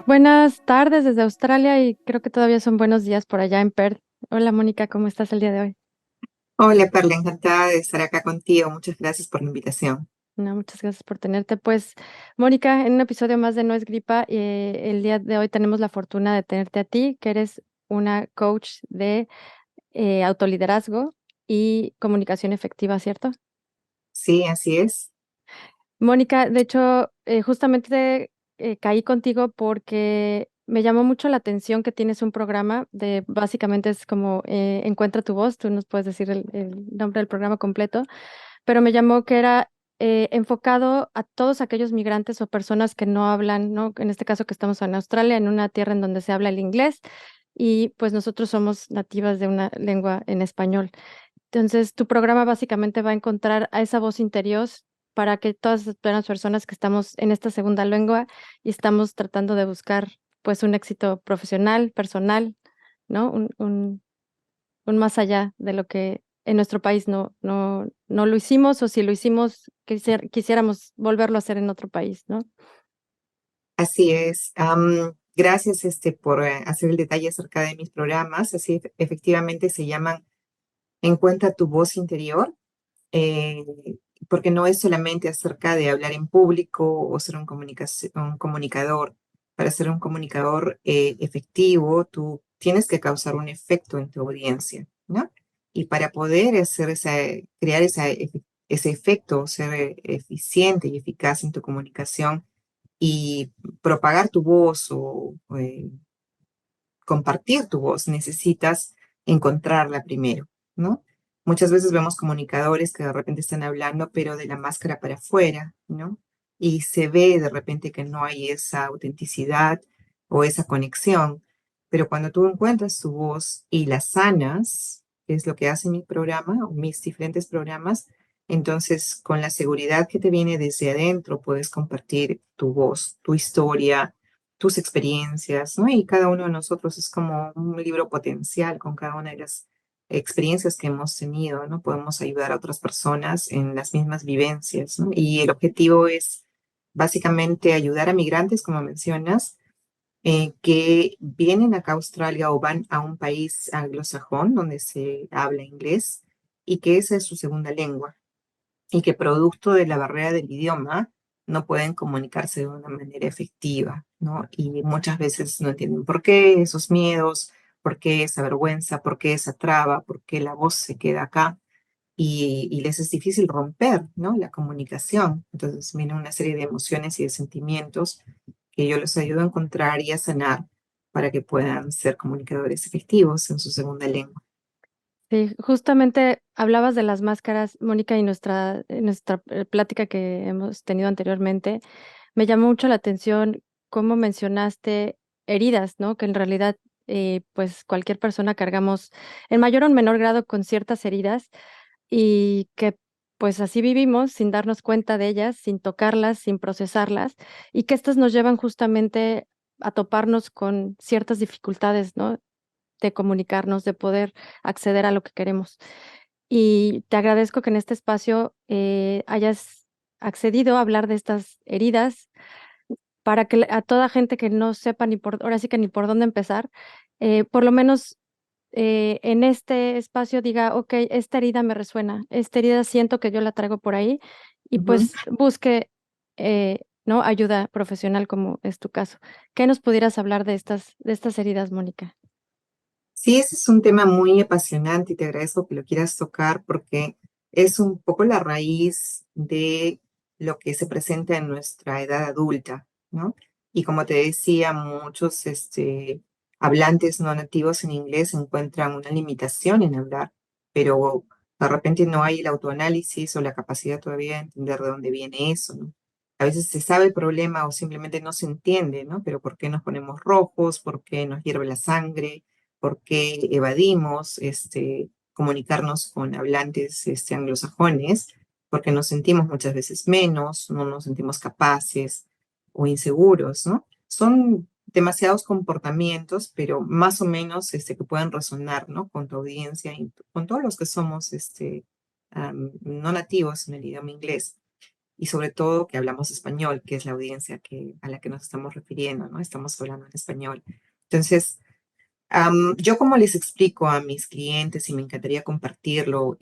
Buenas tardes desde Australia y creo que todavía son buenos días por allá en Perth. Hola Mónica, ¿cómo estás el día de hoy? Hola, Perla, encantada de estar acá contigo. Muchas gracias por la invitación. No, muchas gracias por tenerte. Pues Mónica, en un episodio más de No es Gripa, el día de hoy tenemos la fortuna de tenerte a ti, que eres una coach de autoliderazgo y comunicación efectiva, ¿cierto? Sí, así es. Mónica, de hecho, justamente caí contigo porque me llamó mucho la atención que tienes un programa de, básicamente es como Encuentra tu voz, tú nos puedes decir el nombre del programa completo, pero me llamó que era enfocado a todos aquellos migrantes o personas que no hablan, ¿no? En este caso que estamos en Australia, en una tierra en donde se habla el inglés y pues nosotros somos nativas de una lengua en español. Entonces, tu programa básicamente va a encontrar a esa voz interior para que todas las personas que estamos en esta segunda lengua y estamos tratando de buscar pues un éxito profesional, personal, ¿no? Un más allá de lo que en nuestro país no lo hicimos o si lo hicimos, quisiéramos volverlo a hacer en otro país, ¿no? Así es. Gracias por hacer el detalle acerca de mis programas. Así efectivamente se llaman Encuentra tu voz interior, eh, porque no es solamente acerca de hablar en público o ser un comunicador. Para ser un comunicador efectivo, tú tienes que causar un efecto en tu audiencia, ¿no? Y para poder crear ese efecto, ser eficiente y eficaz en tu comunicación y propagar tu voz o compartir tu voz, necesitas encontrarla primero, ¿no? Muchas veces vemos comunicadores que de repente están hablando, pero de la máscara para afuera, ¿no? Y se ve de repente que no hay esa autenticidad o esa conexión. Pero cuando tú encuentras tu voz y la sanas, que es lo que hace mi programa o mis diferentes programas, entonces con la seguridad que te viene desde adentro puedes compartir tu voz, tu historia, tus experiencias, ¿no? Y cada uno de nosotros es como un libro potencial con cada una de las experiencias que hemos tenido, ¿no? Podemos ayudar a otras personas en las mismas vivencias, ¿no? Y el objetivo es básicamente ayudar a migrantes, como mencionas, que vienen acá a Australia o van a un país anglosajón donde se habla inglés y que esa es su segunda lengua y que producto de la barrera del idioma no pueden comunicarse de una manera efectiva, ¿no? Y muchas veces no entienden por qué esos miedos, por qué esa vergüenza, por qué esa traba, por qué la voz se queda acá y les es difícil romper, ¿no? La comunicación. Entonces viene una serie de emociones y de sentimientos que yo les ayudo a encontrar y a sanar para que puedan ser comunicadores efectivos en su segunda lengua. Sí, justamente hablabas de las máscaras, Mónica, y nuestra plática que hemos tenido anteriormente. Me llamó mucho la atención cómo mencionaste heridas, ¿no? Que en realidad, pues cualquier persona cargamos en mayor o en menor grado con ciertas heridas y que pues así vivimos sin darnos cuenta de ellas, sin tocarlas, sin procesarlas y que estas nos llevan justamente a toparnos con ciertas dificultades, ¿no? De comunicarnos, de poder acceder a lo que queremos. Y te agradezco que en este espacio hayas accedido a hablar de estas heridas para que a toda gente que no sepa ni por, ahora sí que ni por dónde empezar, por lo menos en este espacio diga, ok, esta herida me resuena, esta herida siento que yo la traigo por ahí y Ujú. pues busque, ¿no? Ayuda profesional como es tu caso. ¿Qué nos pudieras hablar de estas heridas, Mónica? Sí, ese es un tema muy apasionante y te agradezco que lo quieras tocar porque es un poco la raíz de lo que se presenta en nuestra edad adulta, ¿no? Y como te decía, muchos hablantes no nativos en inglés encuentran una limitación en hablar, pero de repente no hay el autoanálisis o la capacidad todavía de entender de dónde viene eso, ¿no? A veces se sabe el problema o simplemente no se entiende, ¿no? Pero ¿por qué nos ponemos rojos? ¿Por qué nos hierve la sangre? Por qué evadimos comunicarnos con hablantes anglosajones, porque nos sentimos muchas veces menos, no nos sentimos capaces o inseguros, ¿no? Son demasiados comportamientos, pero más o menos que pueden resonar, ¿no? Con tu audiencia y con todos los que somos no nativos en el idioma inglés. y sobre todo que hablamos español, que es la audiencia a la que nos estamos refiriendo, ¿no? Estamos hablando en español. Entonces, yo como les explico a mis clientes y me encantaría compartirlo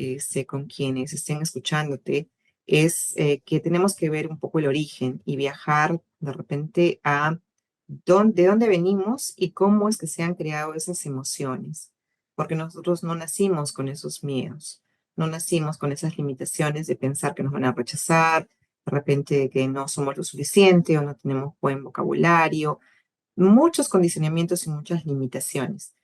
con quienes estén escuchándote, es que tenemos que ver un poco el origen y viajar de repente a de dónde venimos y cómo es que se han creado esas emociones, porque nosotros no nacimos con esos miedos, no nacimos con esas limitaciones de pensar que nos van a rechazar, de repente que no somos lo suficiente o no tenemos buen vocabulario, muchos condicionamientos y muchas limitaciones.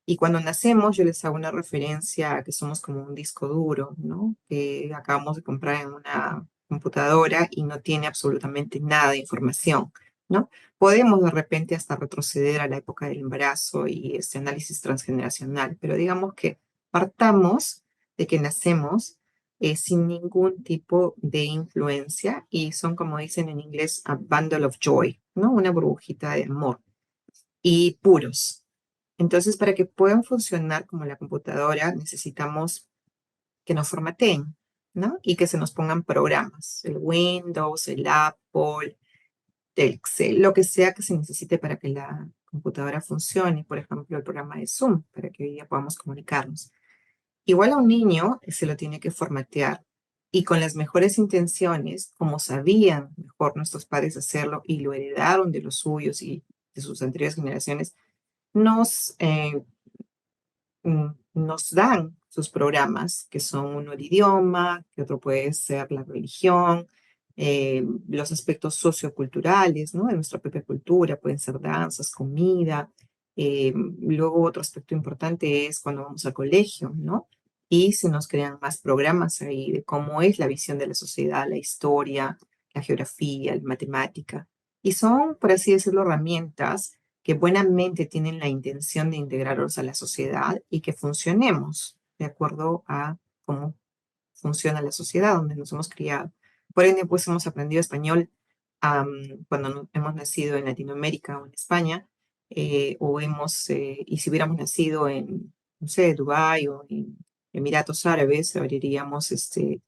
Y cuando nacemos, yo les hago una referencia a que somos como un disco duro, ¿no? Que acabamos de comprar en una computadora y no tiene absolutamente nada de información, ¿no? Podemos de repente hasta retroceder a la época del embarazo y este análisis transgeneracional, pero digamos que partamos de que nacemos sin ningún tipo de influencia y son, como dicen en inglés, a bundle of joy, ¿no? Una burbujita de amor y puros. Entonces, para que puedan funcionar como la computadora, necesitamos que nos formateen, ¿no? Y que se nos pongan programas, el Windows, el Apple, el Excel, lo que sea que se necesite para que la computadora funcione. Por ejemplo, el programa de Zoom, para que hoy día podamos comunicarnos. Igual a un niño se lo tiene que formatear y con las mejores intenciones, como sabían mejor nuestros padres hacerlo y lo heredaron de los suyos y de sus anteriores generaciones, nos nos dan sus programas, que son uno el idioma, que otro puede ser la religión, los aspectos socioculturales, ¿no? De nuestra propia cultura, pueden ser danzas, comida. Luego otro aspecto importante es cuando vamos al colegio, ¿no? Y se nos crean más programas ahí de cómo es la visión de la sociedad, la historia, la geografía, la matemática. Y son, por así decirlo, herramientas que buenamente tienen la intención de integrarlos a la sociedad y que funcionemos de acuerdo a cómo funciona la sociedad donde nos hemos criado. Por ende, pues hemos aprendido español cuando hemos nacido en Latinoamérica o en España, y si hubiéramos nacido en, no sé, Dubái o en Emiratos Árabes, abriríamos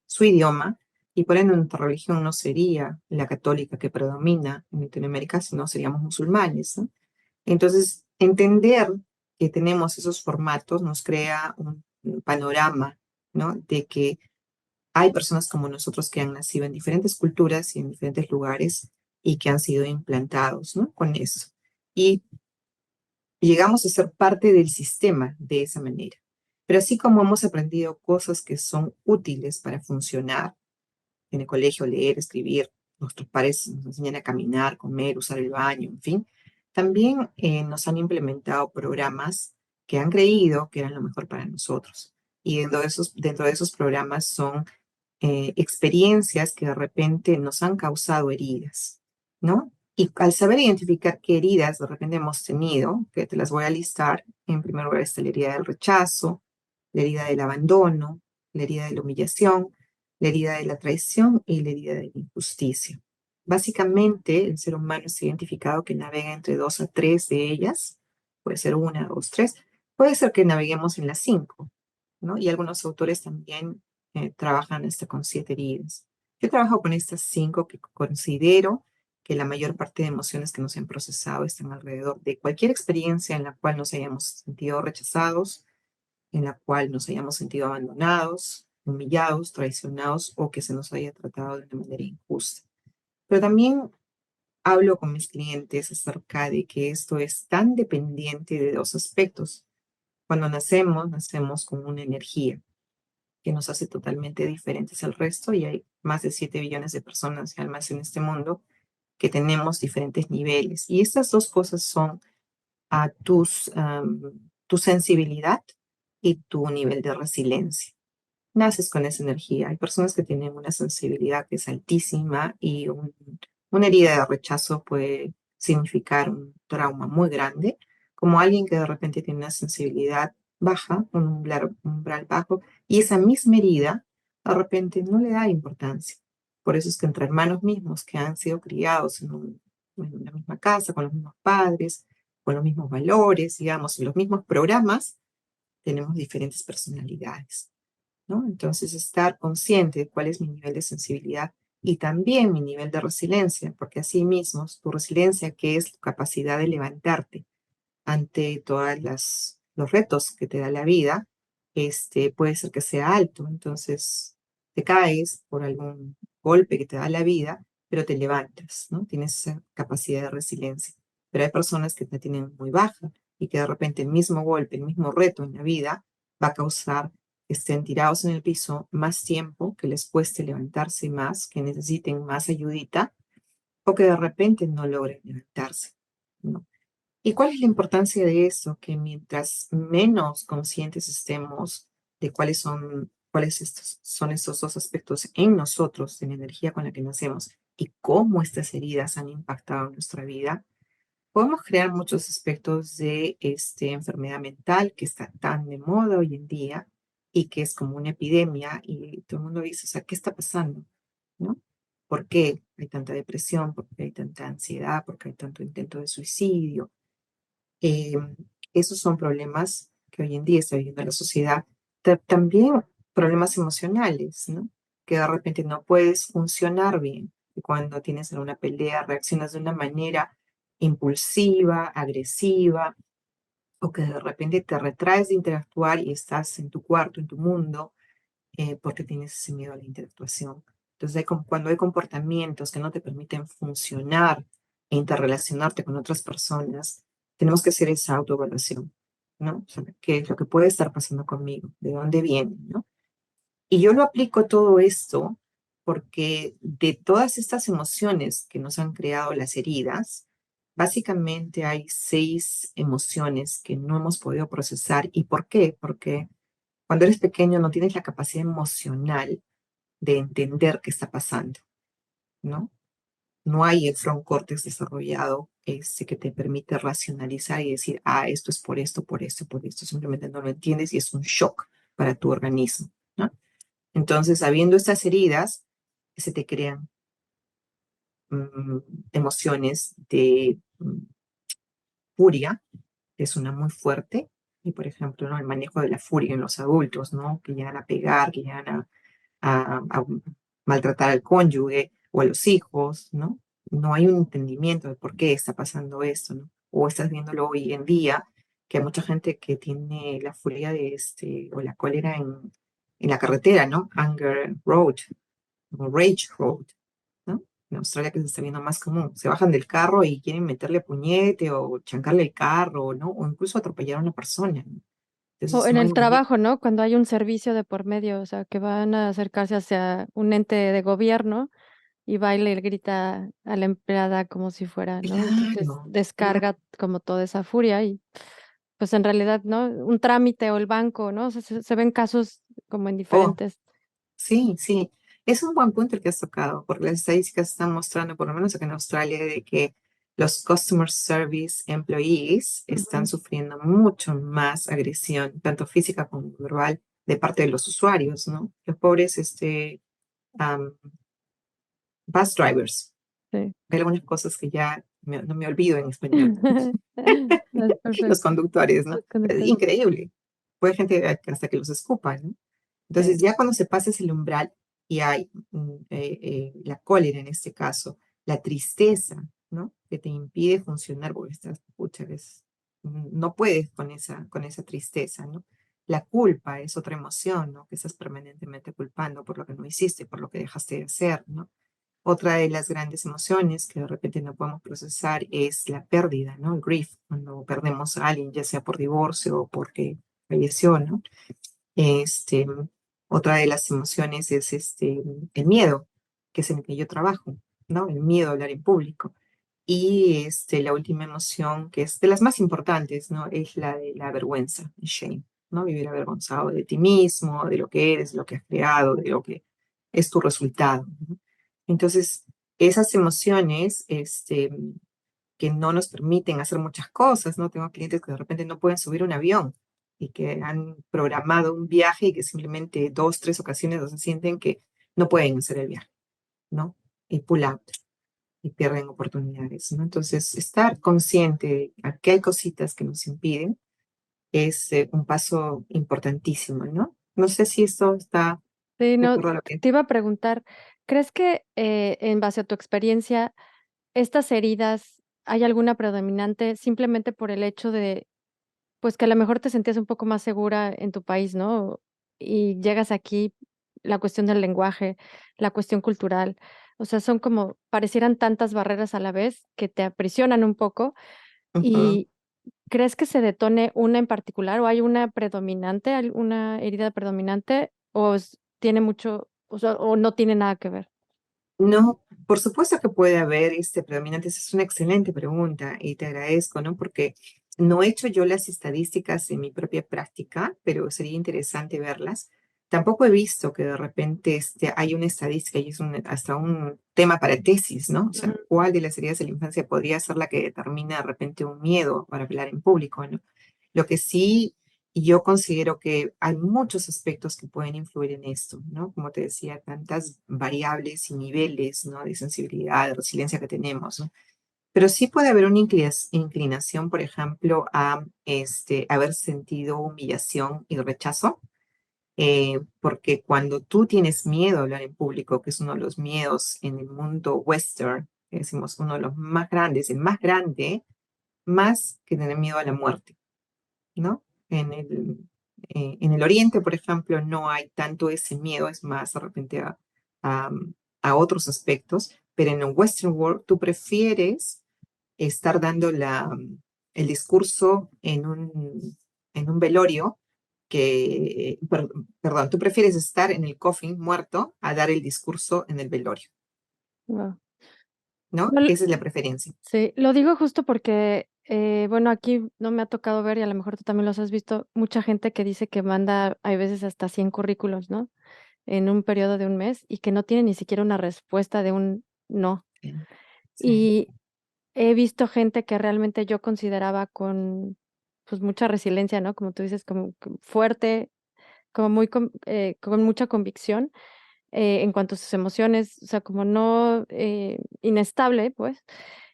su idioma y por ende nuestra religión no sería la católica que predomina en Latinoamérica, sino seríamos musulmanes, ¿no? Entonces, entender que tenemos esos formatos nos crea un panorama, ¿no? De que hay personas como nosotros que han nacido en diferentes culturas y en diferentes lugares y que han sido implantados, ¿no? Con eso. Y llegamos a ser parte del sistema de esa manera. Pero así como hemos aprendido cosas que son útiles para funcionar en el colegio, leer, escribir, nuestros padres nos enseñan a caminar, comer, usar el baño, en fin, también nos han implementado programas que han creído que eran lo mejor para nosotros. Y dentro de esos programas son experiencias que de repente nos han causado heridas, ¿no? Y al saber identificar qué heridas de repente hemos tenido, que te las voy a listar, en primer lugar está la herida del rechazo, la herida del abandono, la herida de la humillación, la herida de la traición y la herida de la injusticia. Básicamente, el ser humano es identificado que navega entre dos a tres de ellas, puede ser una, dos, tres, puede ser que naveguemos en las cinco, ¿no? Y algunos autores también trabajan hasta con siete heridas. Yo trabajo con estas cinco que considero que la mayor parte de emociones que nos han procesado están alrededor de cualquier experiencia en la cual nos hayamos sentido rechazados, en la cual nos hayamos sentido abandonados, humillados, traicionados o que se nos haya tratado de una manera injusta. Pero también hablo con mis clientes acerca de que esto es tan dependiente de dos aspectos. Cuando nacemos, nacemos con una energía que nos hace totalmente diferentes al resto y hay más de 7 billones de personas y almas en este mundo que tenemos diferentes niveles. Y estas dos cosas son a tu sensibilidad y tu nivel de resiliencia. Naces con esa energía. Hay personas que tienen una sensibilidad que es altísima y una herida de rechazo puede significar un trauma muy grande, como alguien que de repente tiene una sensibilidad baja, un umbral bajo, y esa misma herida de repente no le da importancia. Por eso es que entre hermanos mismos que han sido criados en una misma casa, con los mismos padres, con los mismos valores, digamos, y los mismos programas, tenemos diferentes personalidades, ¿no? Entonces, estar consciente de cuál es mi nivel de sensibilidad y también mi nivel de resiliencia, porque así mismo tu resiliencia, que es tu capacidad de levantarte ante todas los retos que te da la vida, puede ser que sea alto. Entonces, te caes por algún golpe que te da la vida, pero te levantas, ¿no? Tienes esa capacidad de resiliencia. Pero hay personas que la tienen muy baja y que de repente el mismo golpe, el mismo reto en la vida va a causar que estén tirados en el piso más tiempo, que les cueste levantarse más, que necesiten más ayudita o que de repente no logren levantarse, ¿no? ¿Y cuál es la importancia de eso? Que mientras menos conscientes estemos de cuáles son estos dos aspectos en nosotros, de la energía con la que nacemos y cómo estas heridas han impactado en nuestra vida, podemos crear muchos aspectos de enfermedad mental que está tan de moda hoy en día y que es como una epidemia y todo el mundo dice, o sea, ¿qué está pasando? ¿No? ¿Por qué hay tanta depresión? ¿Por qué hay tanta ansiedad? ¿Por qué hay tanto intento de suicidio? Eh, Esos son problemas que hoy en día está viviendo la sociedad. También problemas emocionales, ¿no? Que de repente no puedes funcionar bien. Y cuando tienes alguna pelea, reaccionas de una manera impulsiva, agresiva, o que de repente te retraes de interactuar y estás en tu cuarto, en tu mundo, porque tienes ese miedo a la interactuación. Entonces, cuando hay comportamientos que no te permiten funcionar e interrelacionarte con otras personas, tenemos que hacer esa autoevaluación, ¿no? O sea, ¿qué es lo que puede estar pasando conmigo? ¿De dónde viene, no? Y yo lo aplico todo esto porque de todas estas emociones que nos han creado las heridas, básicamente hay 6 emociones que no hemos podido procesar. ¿Y por qué? Porque cuando eres pequeño no tienes la capacidad emocional de entender qué está pasando, ¿no? No hay el frontcortex desarrollado que te permite racionalizar y decir, ah, esto es por esto, por esto, por esto. Simplemente no lo entiendes y es un shock para tu organismo, ¿no? Entonces, habiendo estas heridas, se te crean mm, emociones de furia, que es una muy fuerte, y por ejemplo, ¿no? El manejo de la furia en los adultos, ¿no? Que llegan a pegar, que llegan a maltratar al cónyuge o a los hijos, ¿no? No hay un entendimiento de por qué está pasando esto, ¿no? O estás viéndolo hoy en día, que hay mucha gente que tiene la furia o la cólera en la carretera, ¿no? Anger Road, o Rage Road, ¿no? En Australia que se está viendo más común. Se bajan del carro y quieren meterle puñete o chancarle el carro, ¿no? O incluso atropellar a una persona, ¿no? O Entonces en no hay el manejo. trabajo, ¿no? Cuando hay un servicio de por medio, o sea, que van a acercarse hacia un ente de gobierno y baila y le grita a la empleada como si fuera, ¿no? Entonces Claro, claro. descarga como toda esa furia y pues en realidad, ¿no? Un trámite o el banco, ¿no? O sea, se ven casos como en Oh, diferentes. sí, sí. Es un buen punto el que has tocado, porque las estadísticas están mostrando, por lo menos acá en Australia, de que los Customer Service Employees están Ujú. sufriendo mucho más agresión, tanto física como verbal, de parte de los usuarios, ¿no? Los pobres um, bus drivers. Sí. Hay algunas cosas que ya no me olvido en español. Es Los perfecto. conductores, ¿no? Los Es conductores. increíble. Puede gente hasta que los escupa, ¿no? Sí. Entonces, ya cuando se pasa ese umbral y hay la cólera en este caso, la tristeza, ¿no? Que te impide funcionar porque estás, pucha, no puedes con esa tristeza, ¿no? La culpa es otra emoción, ¿no? Que estás permanentemente culpando por lo que no hiciste, por lo que dejaste de hacer, ¿no? Otra de las grandes emociones que de repente no podemos procesar es la pérdida, ¿no? El grief, cuando perdemos a alguien, ya sea por divorcio o porque falleció, ¿no? Este, Otra de las emociones es el miedo, que es en el que yo trabajo, ¿no? El miedo a hablar en público. Y la última emoción, que es de las más importantes, ¿no? Es la de la vergüenza, el shame, ¿no? Vivir avergonzado de ti mismo, de lo que eres, de lo que has creado, de lo que es tu resultado, ¿no? Entonces, esas emociones, que no nos permiten hacer muchas cosas, ¿no? Tengo clientes que de repente no pueden subir un avión y que han programado un viaje y que simplemente 2, 3 ocasiones se sienten que no pueden hacer el viaje, ¿no? Y pull out y pierden oportunidades, ¿no? Entonces, estar consciente de que hay cositas que nos impiden es un paso importantísimo, ¿no? No sé si esto está Sí, de no, acuerdo a lo que... te iba a preguntar, ¿Crees que en base a tu experiencia, estas heridas, hay alguna predominante simplemente por el hecho de, pues, que a lo mejor te sentías un poco más segura en tu país, ¿no? Y llegas aquí, la cuestión del lenguaje, la cuestión cultural, o sea, son como parecieran tantas barreras a la vez que te aprisionan un poco, Ujú. y ¿crees que se detone una en particular o hay una predominante, alguna herida predominante o tiene mucho, o sea, o no tiene nada que ver? No, por supuesto que puede haber predominantes. Es una excelente pregunta y te agradezco, ¿no? Porque no he hecho yo las estadísticas en mi propia práctica, pero sería interesante verlas. Tampoco he visto que de repente hay una estadística y es hasta un tema para tesis, ¿no? O sea, Ujú, ¿cuál de las heridas de la infancia podría ser la que determina de repente un miedo para hablar en público, ¿no? Lo que sí yo considero que hay muchos aspectos que pueden influir en esto, ¿no? Como te decía, tantas variables y niveles, ¿no? De sensibilidad, de resiliencia que tenemos, ¿no? Pero sí puede haber una inclinación, por ejemplo, a haber sentido humillación y rechazo, porque cuando tú tienes miedo a hablar en público, que es uno de los miedos en el mundo western, que decimos uno de los más grandes, el más grande, más que tener miedo a la muerte, ¿no? En el oriente, por ejemplo, no hay tanto ese miedo, es más de repente a, a otros aspectos, pero en el Western World tú prefieres estar dando el discurso en un velorio perdón, tú prefieres estar en el coffin muerto a dar el discurso en el velorio, guau. ¿no? No, Esa es la preferencia. sí, lo digo justo porque, bueno, aquí no me ha tocado ver, y a lo mejor tú también los has visto, mucha gente que dice que manda, hay veces hasta 100 currículos, ¿no? En un periodo de un mes y que no tiene ni siquiera una respuesta de un no. Sí, sí. Y he visto gente que realmente yo consideraba con, pues, mucha resiliencia, ¿no? Como tú dices, como que fuerte, como muy con mucha convicción, en cuanto a sus emociones, o sea, como no, inestable, pues,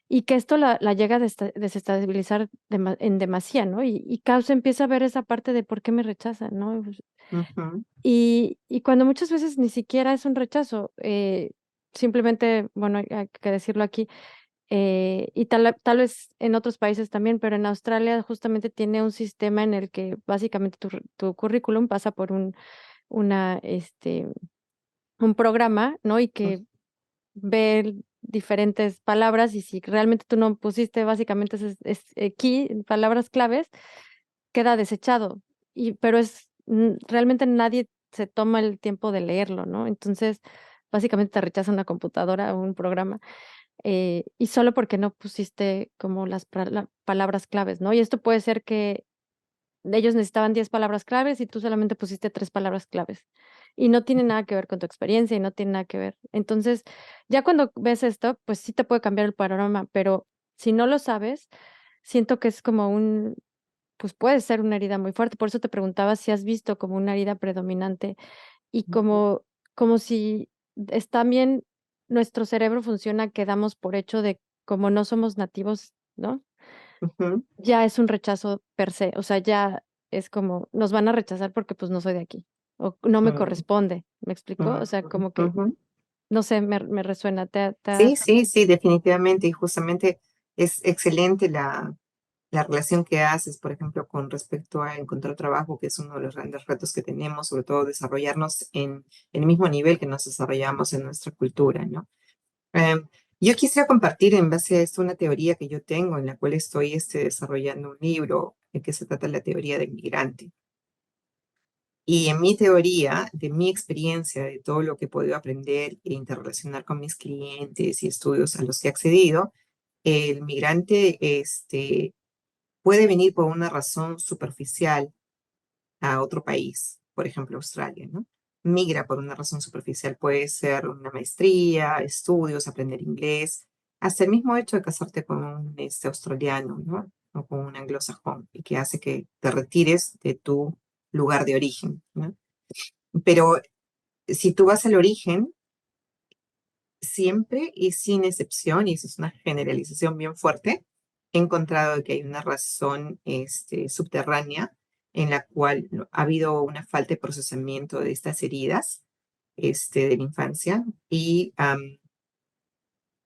y que esto la llega a desestabilizar en demasía, ¿no? Y causa empieza a ver esa parte de por qué me rechazan, ¿no? Pues, Ujú, y cuando muchas veces ni siquiera es un rechazo, simplemente, bueno, hay que decirlo aquí, y tal vez en otros países también, pero en Australia justamente tiene un sistema en el que básicamente tu currículum pasa por una, un programa, ¿no? Y ujú, que ver diferentes palabras y si realmente tú no pusiste básicamente palabras claves, queda desechado. Pero realmente nadie se toma el tiempo de leerlo, ¿no? Entonces, básicamente te rechaza una computadora o un programa, y solo porque no pusiste como palabras claves, ¿no? Y esto puede ser que ellos necesitaban 10 palabras claves y tú solamente pusiste 3 palabras claves. Y no tiene nada que ver con tu experiencia y no tiene nada que ver. Entonces, ya cuando ves esto, pues sí te puede cambiar el panorama, pero si no lo sabes, siento que es como pues puede ser una herida muy fuerte. Por eso te preguntaba si has visto como una herida predominante y como si es también nuestro cerebro funciona que damos por hecho de como no somos nativos, ¿no? ujú, Ya es un rechazo per se, o sea, ya es como, nos van a rechazar porque, pues, no soy de aquí, o no me ujú, corresponde, ¿me explico? O sea, ujú, como que, ujú. no sé, me resuena, Sí, sí, sí, definitivamente. Y justamente es excelente la relación que haces, por ejemplo, con respecto a encontrar trabajo, que es uno de los grandes retos que tenemos, sobre todo desarrollarnos en el mismo nivel que nos desarrollamos en nuestra cultura, ¿no? Em, yo quisiera compartir en base a esto una teoría que yo tengo, en la cual estoy desarrollando un libro, en que se trata de la teoría del migrante. Y en mi teoría, de mi experiencia, de todo lo que he podido aprender e interrelacionar con mis clientes y estudios a los que he accedido, el migrante puede venir por una razón superficial a otro país, por ejemplo, Australia, ¿no? Migra por una razón superficial, puede ser una maestría, estudios, aprender inglés, hasta el mismo hecho de casarte con un australiano, ¿no? O con un anglosajón, y que hace que te retires de tu lugar de origen, ¿no? Pero si tú vas al origen, siempre y sin excepción, y eso es una generalización bien fuerte, he encontrado que hay una razón subterránea en la cual ha habido una falta de procesamiento de estas heridas de la infancia, y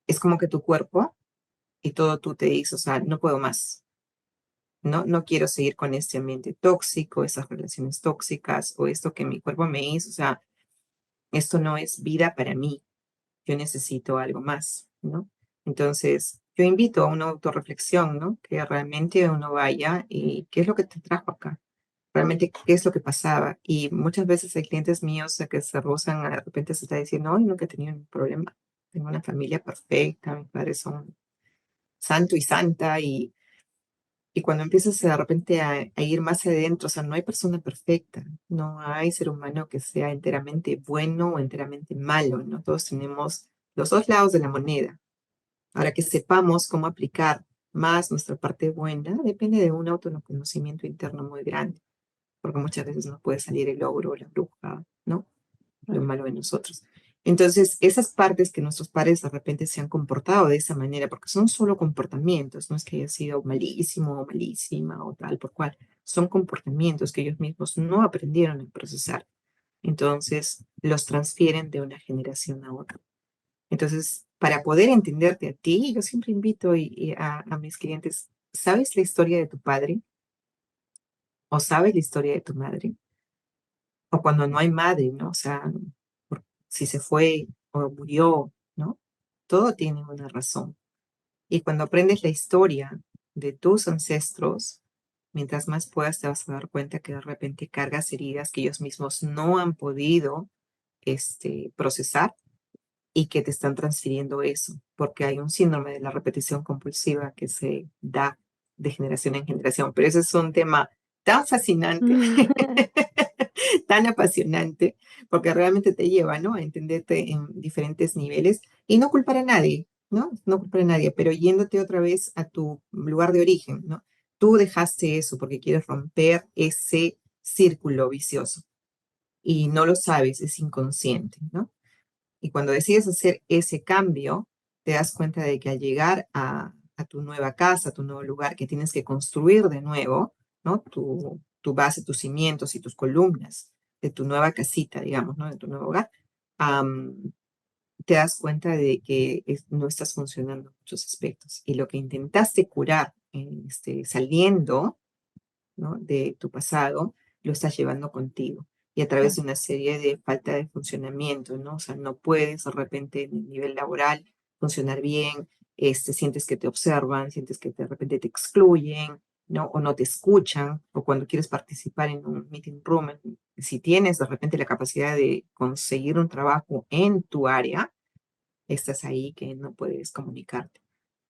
es como que tu cuerpo y todo tú te dices, o sea, no puedo más, no quiero seguir con este ambiente tóxico, esas relaciones tóxicas o esto que mi cuerpo me hizo, o sea, esto no es vida para mí, yo necesito algo más, ¿no? Entonces, yo invito a una autorreflexión, ¿no? Que realmente uno vaya y qué es lo que te trajo acá, realmente qué es lo que pasaba. Y muchas veces hay clientes míos que se rozan, de repente se está diciendo, hoy nunca he tenido ningún problema, tengo una familia perfecta, mis padres son santo y santa, y cuando empiezas de repente a ir más adentro, o sea, no hay persona perfecta, no hay ser humano que sea enteramente bueno o enteramente malo, ¿no? Todos tenemos los dos lados de la moneda. Ahora que sepamos cómo aplicar más nuestra parte buena, depende de un autoconocimiento interno muy grande, porque muchas veces no puede salir el ogro o la bruja, ¿no? Lo Claro. malo de nosotros. Entonces, esas partes que nuestros padres de repente se han comportado de esa manera, porque son solo comportamientos, no es que haya sido malísimo o malísima o tal por cual, son comportamientos que ellos mismos no aprendieron a procesar. Entonces, los transfieren de una generación a otra. Entonces, para poder entenderte a ti, yo siempre invito a mis clientes, ¿sabes la historia de tu padre? ¿O sabes la historia de tu madre? O cuando no hay madre, ¿no? O sea, si se fue o murió, ¿no? Todo tiene una razón. Y cuando aprendes la historia de tus ancestros, mientras más puedas te vas a dar cuenta que de repente cargas heridas que ellos mismos no han podido procesar y que te están transfiriendo eso, porque hay un síndrome de la repetición compulsiva que se da de generación en generación. Pero ese es un tema tan fascinante, tan apasionante, porque realmente te lleva, ¿no? A entenderte en diferentes niveles y no culpar a nadie, ¿no? No culpar a nadie, pero yéndote otra vez a tu lugar de origen, ¿no? Tú dejaste eso porque quieres romper ese círculo vicioso y no lo sabes, es inconsciente, ¿no? Y cuando decides hacer ese cambio, te das cuenta de que al llegar a tu nueva casa, a tu nuevo lugar, que tienes que construir de nuevo, ¿no? Tu base, tus cimientos y tus columnas de tu nueva casita, digamos, ¿no? De tu nuevo hogar, am, te das cuenta de que no estás funcionando en muchos aspectos. Y lo que intentaste curar saliendo, ¿no? De tu pasado, lo estás llevando contigo y a través Claro. de una serie de falta de funcionamiento, ¿no? O sea, no puedes de repente en el nivel laboral funcionar bien, sientes que te observan, sientes que de repente te excluyen, ¿no? O no te escuchan, o cuando quieres participar en un meeting room, si tienes de repente la capacidad de conseguir un trabajo en tu área, estás ahí que no puedes comunicarte.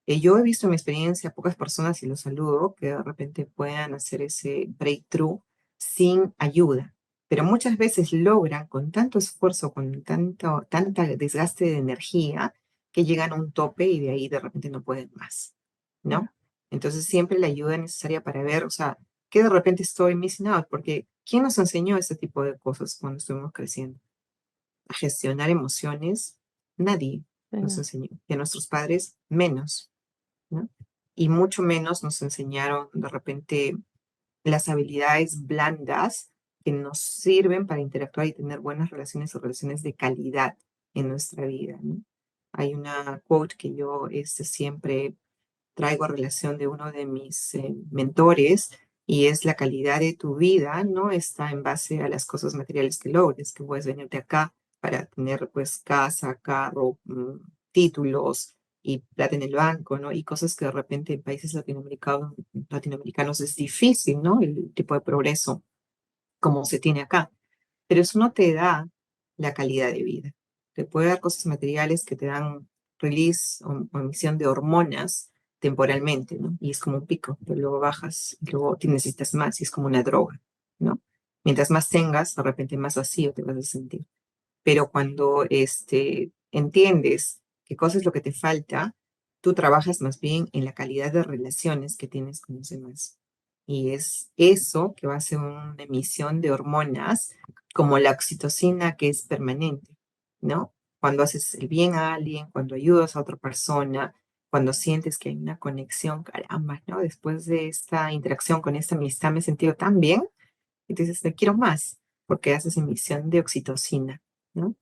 Yo he visto en mi experiencia pocas personas, y los saludo, que de repente puedan hacer ese breakthrough sin ayuda, pero muchas veces logran con tanto esfuerzo, con tanta desgaste de energía, que llegan a un tope y de ahí de repente no pueden más, ¿no? Claro. Entonces siempre la ayuda es necesaria para ver, o sea, que de repente estoy missing out, porque ¿quién nos enseñó este tipo de cosas cuando estuvimos creciendo? A gestionar emociones, nadie nos Venga. enseñó, y a nuestros padres menos, ¿no? Y mucho menos nos enseñaron de repente las habilidades blandas que nos sirven para interactuar y tener buenas relaciones o relaciones de calidad en nuestra vida, ¿no? Hay una quote que yo siempre traigo a relación de uno de mis mentores, y es: la calidad de tu vida no está en base a las cosas materiales que logres, que puedes venirte acá para tener pues casa, carro, títulos y plata en el banco, ¿no? Y cosas que de repente en países latinoamericanos es difícil, ¿no? El tipo de progreso como se tiene acá. Pero eso no te da la calidad de vida. Te puede dar cosas materiales que te dan release o emisión de hormonas temporalmente, ¿no? Y es como un pico, pero luego bajas y luego te necesitas más y es como una droga, ¿no? Mientras más tengas, de repente más vacío te vas a sentir. Pero cuando entiendes qué cosa es lo que te falta, tú trabajas más bien en la calidad de relaciones que tienes con los demás. Y es eso que va a ser una emisión de hormonas como la oxitocina, que es permanente, ¿no? Cuando haces el bien a alguien, cuando ayudas a otra persona, cuando sientes que hay una conexión, caramba, ¿no? Después de esta interacción con esta amistad me he sentido tan bien, y dices, te quiero más, porque haces emisión de oxitocina, ¿no?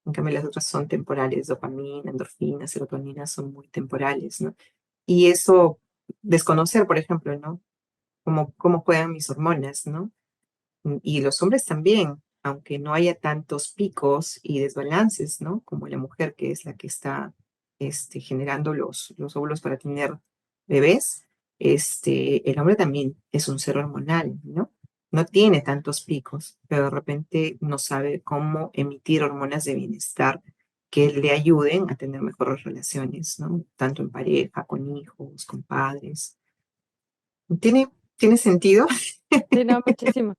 En cambio, las otras son temporales, dopamina, endorfina, serotonina son muy temporales, ¿no? Y eso, desconocer, por ejemplo, ¿no? Cómo juegan mis hormonas, ¿no? Y los hombres también, aunque no haya tantos picos y desbalances, ¿no? Como la mujer que es la que está generando los óvulos para tener bebés, el hombre también es un ser hormonal, ¿no? No tiene tantos picos, pero de repente no sabe cómo emitir hormonas de bienestar que le ayuden a tener mejores relaciones, ¿no? Tanto en pareja, con hijos, con padres. ¿Tiene, ¿tiene sentido? Sí, no, muchísimo.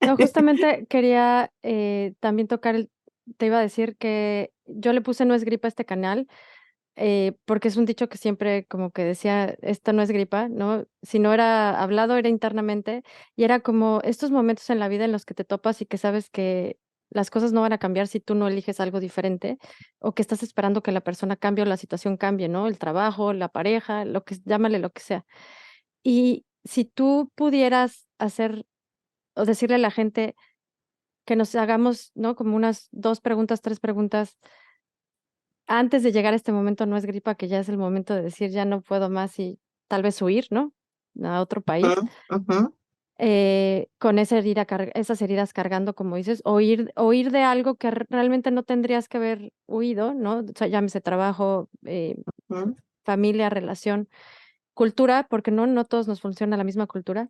No, justamente quería también tocar te iba a decir que yo le puse No es gripa a este canal, porque es un dicho que siempre como que decía, esto no es gripa, ¿no? Si no era hablado, era internamente, y era como estos momentos en la vida en los que te topas y que sabes que las cosas no van a cambiar si tú no eliges algo diferente, o que estás esperando que la persona cambie o la situación cambie, ¿no? El trabajo, la pareja, lo que, llámale lo que sea. Y si tú pudieras hacer o decirle a la gente que nos hagamos, ¿no? Como unas 2 preguntas, 3 preguntas antes de llegar a este momento, no es gripa, que ya es el momento de decir: "Ya no puedo más", y tal vez huir, ¿no? A otro país, Ujú, ujú, con esa herida esas heridas cargando, como dices, o ir de algo que realmente no tendrías que haber huido, ¿no? O sea, llámese trabajo, ujú, familia, relación, cultura, porque no todos nos funciona la misma cultura.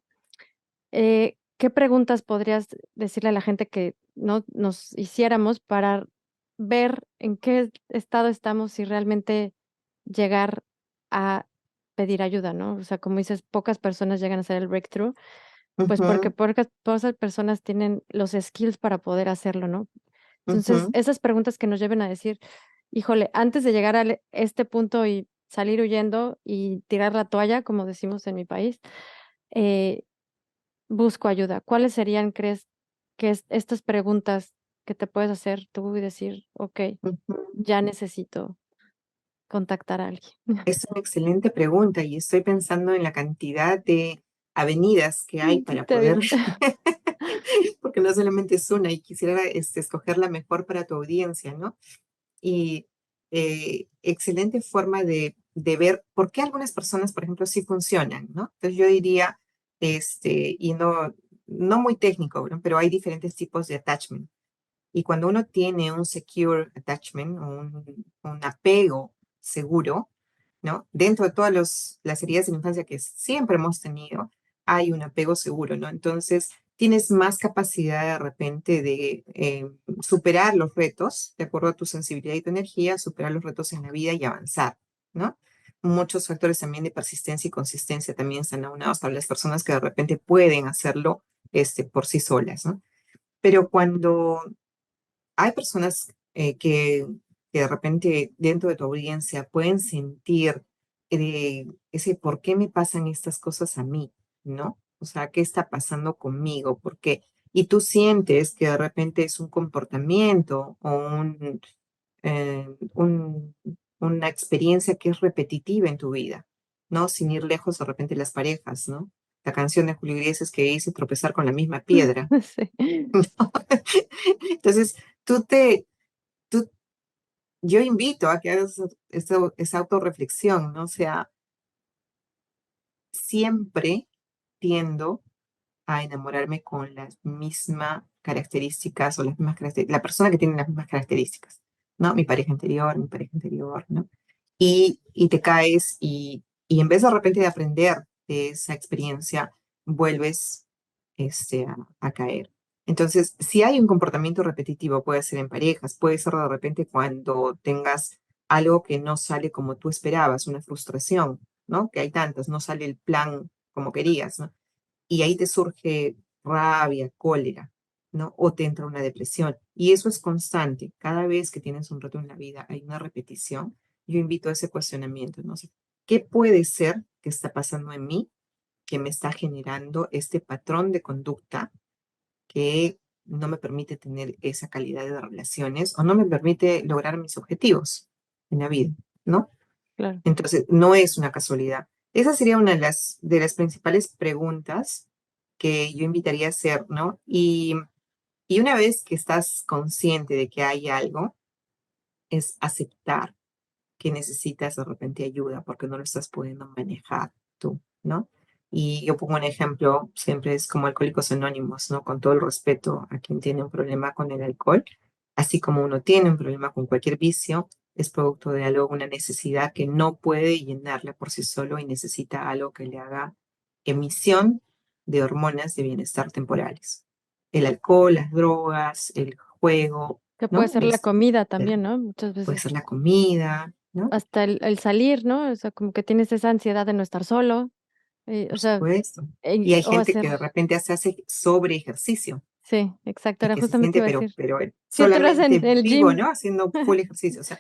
¿Qué preguntas podrías decirle a la gente que no nos hiciéramos para ver en qué estado estamos y realmente llegar a pedir ayuda, ¿no? O sea, como dices, pocas personas llegan a hacer el breakthrough, pues porque ujú, pocas personas tienen los skills para poder hacerlo, ¿no? Entonces, ujú, esas preguntas que nos lleven a decir, híjole, antes de llegar a este punto y salir huyendo y tirar la toalla, como decimos en mi país, eh, busco ayuda. ¿Cuáles serían, crees, que estas preguntas que te puedes hacer tú y decir: "Okey, ujú. ya necesito contactar a alguien"? Es una excelente pregunta y estoy pensando en la cantidad de avenidas que hay para Te poder, digo. porque no solamente es una y quisiera escoger la mejor para tu audiencia, ¿no? Y excelente forma de ver por qué algunas personas, por ejemplo, sí funcionan, ¿no? Entonces yo diría, y no muy técnico, ¿no? Pero hay diferentes tipos de attachment. Y cuando uno tiene un secure attachment, un apego seguro, ¿no? Dentro de todas las heridas de la infancia que siempre hemos tenido, hay un apego seguro, ¿no? Entonces, tienes más capacidad de repente de superar los retos, de acuerdo a tu sensibilidad y tu energía, superar los retos en la vida y avanzar, ¿no? Muchos factores también de persistencia y consistencia también están aunados a las personas que de repente pueden hacerlo por sí solas, ¿no? Pero cuando hay personas que de repente dentro de tu audiencia pueden sentir ese por qué me pasan estas cosas a mí, ¿no? O sea, ¿qué está pasando conmigo? ¿Por qué? Y tú sientes que de repente es un comportamiento o una experiencia que es repetitiva en tu vida, ¿no? Sin ir lejos, de repente las parejas, ¿no? La canción de Julio Iglesias que dice tropezar con la misma piedra. Sí. Entonces, tú te, tú, yo invito a que hagas esa autorreflexión, ¿no? O sea, siempre tiendo a enamorarme con las mismas características o las mismas características, la persona que tiene las mismas características, ¿no? Mi pareja anterior, ¿no? Y te caes y en vez de repente de aprender de esa experiencia, vuelves a caer. Entonces, si hay un comportamiento repetitivo, puede ser en parejas, puede ser de repente cuando tengas algo que no sale como tú esperabas, una frustración, ¿no? Que hay tantas, no sale el plan como querías, ¿no? Y ahí te surge rabia, cólera, ¿no? O te entra una depresión. Y eso es constante. Cada vez que tienes un reto en la vida, hay una repetición. Yo invito a ese cuestionamiento, ¿no? O sea, ¿qué puede ser que está pasando en mí que me está generando este patrón de conducta que no me permite tener esa calidad de relaciones o no me permite lograr mis objetivos en la vida, ¿no? Claro. Entonces, no es una casualidad. Esa sería una de las principales preguntas que yo invitaría a hacer, ¿no? Y una vez que estás consciente de que hay algo, es aceptar que necesitas de repente ayuda porque no lo estás pudiendo manejar tú, ¿no? Y yo pongo un ejemplo, siempre es como Alcohólicos Anónimos, ¿no? Con todo el respeto a quien tiene un problema con el alcohol, así como uno tiene un problema con cualquier vicio, es producto de algo, una necesidad que no puede llenarla por sí solo y necesita algo que le haga emisión de hormonas de bienestar temporales. El alcohol, las drogas, el juego, Que puede ¿no? ser la comida también, ¿no? Muchas Puede veces ser la comida, ¿no? hasta el salir, ¿no? O sea, como que tienes esa ansiedad de no estar solo, o Por sea, supuesto. Y hay o gente hacer, que de repente hace sobre ejercicio sí, exacto, y era que se justamente siente, iba a decir, pero ¿qué te lo solamente hacen en el vivo, gym? ¿no? Haciendo full ejercicio. O sea,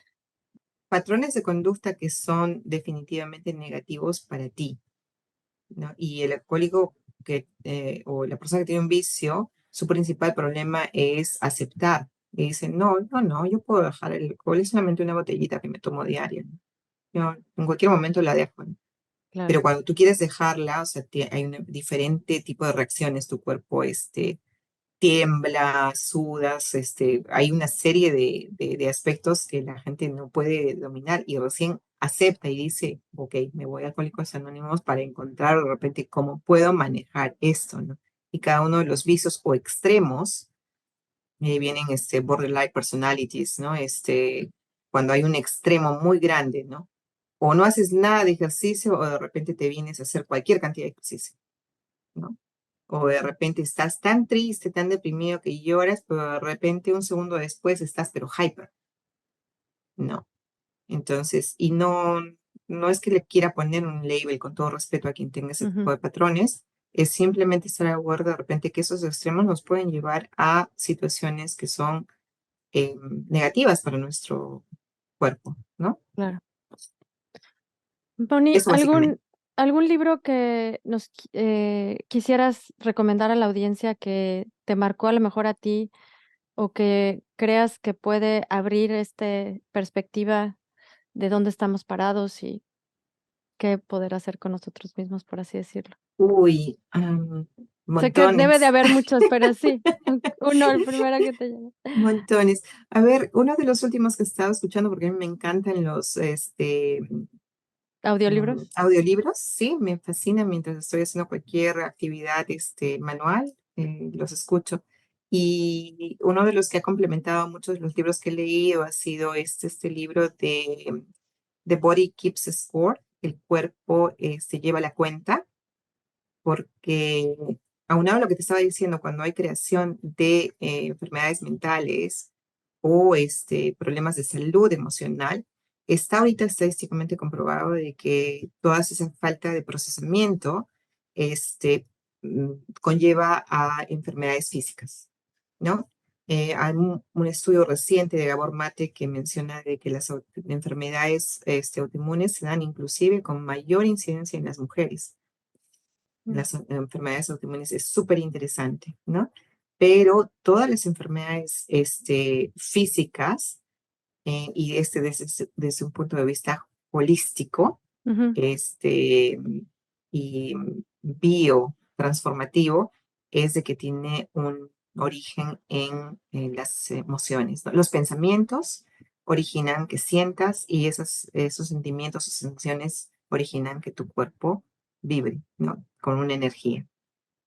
patrones de conducta que son definitivamente negativos para ti, ¿no? Y el alcohólico o la persona que tiene un vicio, su principal problema es aceptar. Y dice, no, no, no, yo puedo dejar el alcohol, es solamente una botellita que me tomo diaria, ¿no? Yo en cualquier momento la dejo, ¿no? Pero Claro. cuando tú quieres dejarla, o sea, hay un diferente tipo de reacciones, tu cuerpo tiembla, sudas, hay una serie de aspectos que la gente no puede dominar y recién acepta y dice, ok, me voy a Alcohólicos Anónimos para encontrar de repente cómo puedo manejar esto, ¿no? Y cada uno de los vicios o extremos vienen borderline personalities, ¿no? Cuando hay un extremo muy grande, ¿no? O no haces nada de ejercicio o de repente te vienes a hacer cualquier cantidad de ejercicio, ¿no? O de repente estás tan triste, tan deprimido que lloras, pero de repente un segundo después estás pero hyper, ¿no? Entonces, y no es que le quiera poner un label con todo respeto a quien tenga ese tipo Ujú, de patrones, es simplemente estar aware de repente que esos extremos nos pueden llevar a situaciones que son negativas para nuestro cuerpo, ¿no? claro. Bonnie, Eso básicamente. algún libro que nos quisieras recomendar a la audiencia que te marcó a lo mejor a ti o que creas que puede abrir este perspectiva de dónde estamos parados y qué poder hacer con nosotros mismos, por así decirlo? Uy, Sé que debe de montones, haber muchos, pero sí, uno, el primero que te llega. montones. A ver, uno de los últimos que he estado escuchando, porque a mí me encantan los ¿Audiolibros? audiolibros, sí, me fascina mientras estoy haciendo cualquier actividad manual, los escucho. Y uno de los que ha complementado muchos de los libros que he leído ha sido este libro de The Body Keeps Score, el cuerpo se lleva la cuenta, porque aunado a lo que te estaba diciendo, cuando hay creación de enfermedades mentales o problemas de salud emocional, está ahorita estadísticamente comprobado de que toda esa falta de procesamiento este, mm, conlleva a enfermedades físicas, ¿no? Hay un estudio reciente de Gabor Mate que menciona de que las enfermedades autoinmunes se dan inclusive con mayor incidencia en las mujeres. Mm, Las enfermedades autoinmunes es súper interesante, ¿no? Pero todas las enfermedades físicas, y desde un punto de vista holístico, ujú. este, y biotransformativo, es de que tiene un origen en las emociones, ¿no? Los pensamientos originan que sientas y esos sentimientos o sensaciones originan que tu cuerpo vibre, ¿no? Con una energía.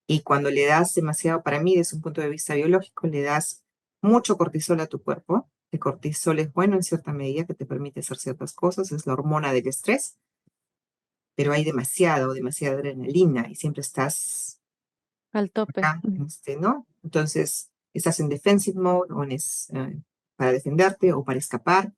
Y cuando le das demasiado, para mí, desde un punto de vista biológico, le das mucho cortisol a tu cuerpo. El cortisol es bueno en cierta medida, que te permite hacer ciertas cosas, es la hormona del estrés, pero hay demasiada adrenalina y siempre estás Al tope. acá, ¿no? Entonces, estás en defensive mode para defenderte o para escapar,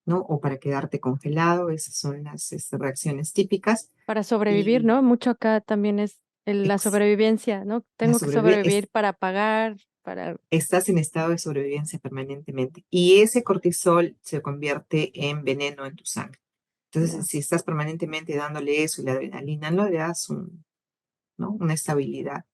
¿no? O para quedarte congelado. Esas son las reacciones típicas. Para sobrevivir, Y ¿no? Mucho acá también es la ex- sobrevivencia, ¿no? la Tengo que sobrevivencia sobrevivir para pagar, para... estás en estado de sobrevivencia permanentemente y ese cortisol se convierte en veneno en tu sangre. Entonces, Ya, si estás permanentemente dándole eso y la adrenalina, no le das ¿no? Una estabilidad.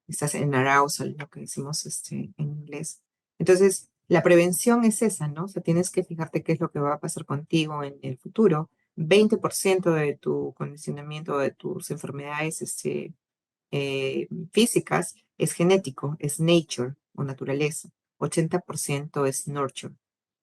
Estás en arousal, lo que decimos en inglés. Entonces, la prevención es esa, ¿no? O sea, tienes que fijarte qué es lo que va a pasar contigo en el futuro. 20% de tu condicionamiento, de tus enfermedades físicas es genético, es nature o naturaleza. 80% es nurture,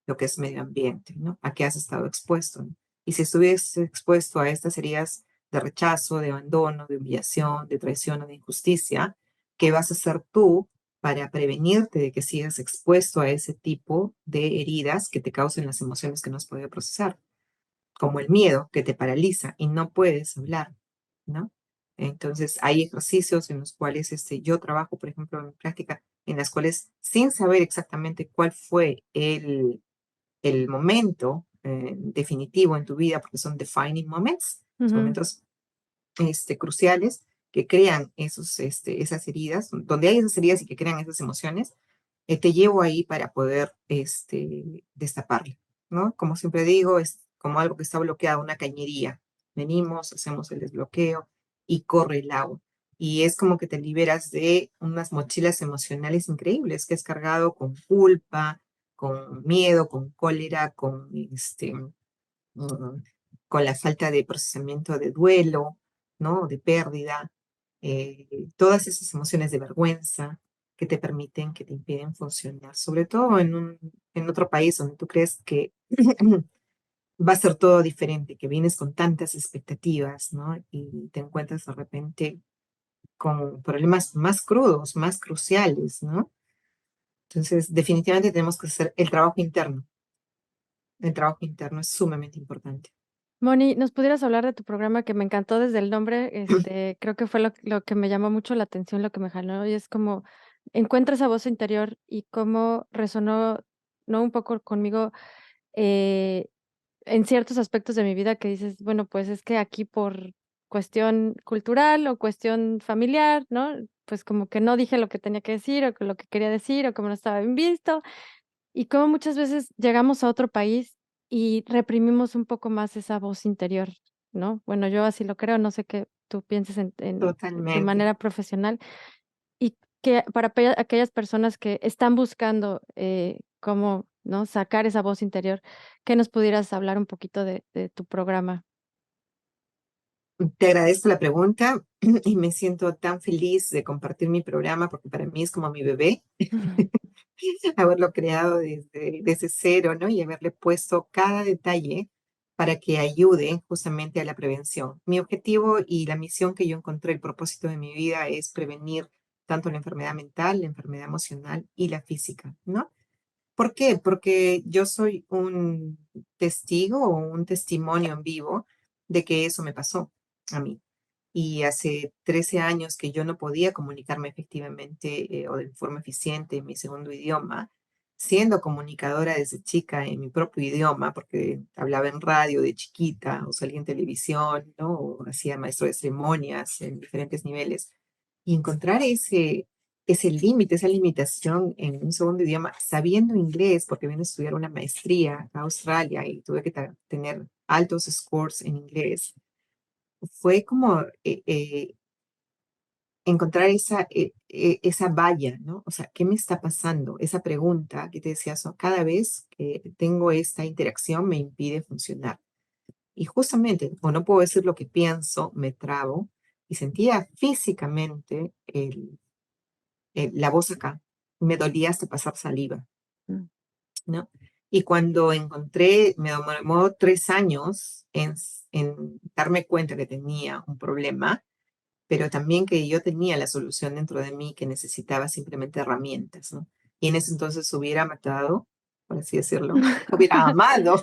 lo que es medio ambiente, ¿no? A qué has estado expuesto, ¿no? Y si estuvieses expuesto a estas heridas de rechazo, de abandono, de humillación, de traición o de injusticia, ¿qué vas a hacer tú para prevenirte de que sigas expuesto a ese tipo de heridas que te causen las emociones que no has podido procesar? Como el miedo que te paraliza y no puedes hablar, ¿no? Entonces, hay ejercicios en los cuales yo trabajo, por ejemplo, en mi práctica, en las cuales, sin saber exactamente cuál fue el momento definitivo en tu vida, porque son defining moments, son Ujú. momentos cruciales que crean esas heridas, donde hay esas heridas y que crean esas emociones, te llevo ahí para poder destaparlo, ¿no? Como siempre digo, es como algo que está bloqueado, una cañería. Venimos, hacemos el desbloqueo y corre el agua. Y es como que te liberas de unas mochilas emocionales increíbles que has cargado con culpa, con miedo, con cólera, mm, con la falta de procesamiento de duelo, ¿no? De pérdida, todas esas emociones de vergüenza que te permiten, que te impiden funcionar, sobre todo en otro país donde tú crees que va a ser todo diferente, que vienes con tantas expectativas, ¿no? Y te encuentras de repente con problemas más crudos, más cruciales, ¿no? Entonces, definitivamente tenemos que hacer el trabajo interno. El trabajo interno es sumamente importante. Moni, ¿nos pudieras hablar de tu programa que me encantó desde el nombre? Creo que fue lo que me llamó mucho la atención, lo que me jaló, y es como encuentra esa voz interior y cómo resonó, ¿no? Un poco conmigo eh, en ciertos aspectos de mi vida que dices, bueno, pues es que aquí por cuestión cultural o cuestión familiar, ¿no? Pues como que no dije lo que tenía que decir o que lo que quería decir o como no estaba bien visto. Y como muchas veces llegamos a otro país y reprimimos un poco más esa voz interior, ¿no? Bueno, yo así lo creo, no sé qué tú pienses en tu Totalmente. manera profesional y que para aquellas personas que están buscando cómo, ¿no? Sacar esa voz interior, que nos pudieras hablar un poquito de tu programa. Te agradezco la pregunta y me siento tan feliz de compartir mi programa porque para mí es como mi bebé, haberlo creado desde cero, ¿no? Y haberle puesto cada detalle para que ayude justamente a la prevención. Mi objetivo y la misión que yo encontré, el propósito de mi vida es prevenir tanto la enfermedad mental, la enfermedad emocional y la física, ¿no? ¿Por qué? Porque yo soy un testigo o un testimonio en vivo de que eso me pasó a mí. Y hace 13 años que yo no podía comunicarme efectivamente o de forma eficiente en mi segundo idioma, siendo comunicadora desde chica en mi propio idioma, porque hablaba en radio de chiquita o salía en televisión, ¿no? O hacía maestro de ceremonias en diferentes niveles. Y encontrar ese límite, esa limitación en un segundo idioma, sabiendo inglés, porque vine a estudiar una maestría a Australia y tuve que tener altos scores en inglés, fue como encontrar esa valla, ¿no? O sea, ¿qué me está pasando? Esa pregunta que te decía, cada vez que tengo esta interacción me impide funcionar. Y justamente, o no puedo decir lo que pienso, me trabo y sentía físicamente la voz acá. Me dolía hasta pasar saliva, Mm. ¿no? Y cuando encontré, me tomó 3 años en darme cuenta que tenía un problema, pero también que yo tenía la solución dentro de mí, que necesitaba simplemente herramientas, ¿no? Y en ese entonces hubiera matado, por así decirlo, hubiera amado,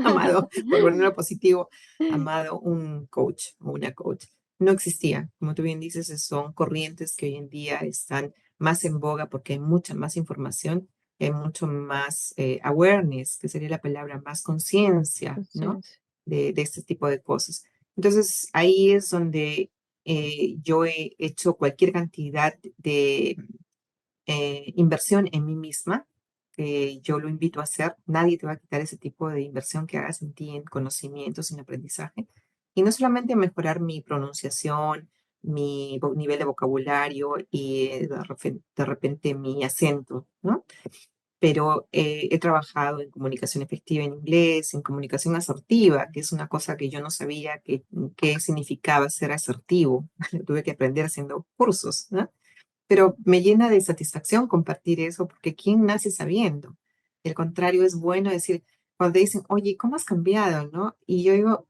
amado, por ponerlo positivo, amado un coach o una coach. No existía. Como tú bien dices, son corrientes que hoy en día están más en boga porque hay mucha más información, hay mucho más awareness, que sería la palabra, más conciencia, ¿no? Conciencia. De este tipo de cosas. Entonces, ahí es donde yo he hecho cualquier cantidad de inversión en mí misma, que yo lo invito a hacer. Nadie te va a quitar ese tipo de inversión que hagas en ti, en conocimientos, en aprendizaje. Y no solamente mejorar mi pronunciación, mi nivel de vocabulario y de repente mi acento, ¿no? Pero he trabajado en comunicación efectiva en inglés, en comunicación asertiva, que es una cosa que yo no sabía qué significaba ser asertivo. Lo tuve que aprender haciendo cursos, ¿no? Pero me llena de satisfacción compartir eso, porque ¿quién nace sabiendo? al contrario, es bueno decir, cuando te dicen, oye, ¿cómo has cambiado, no? Y yo digo,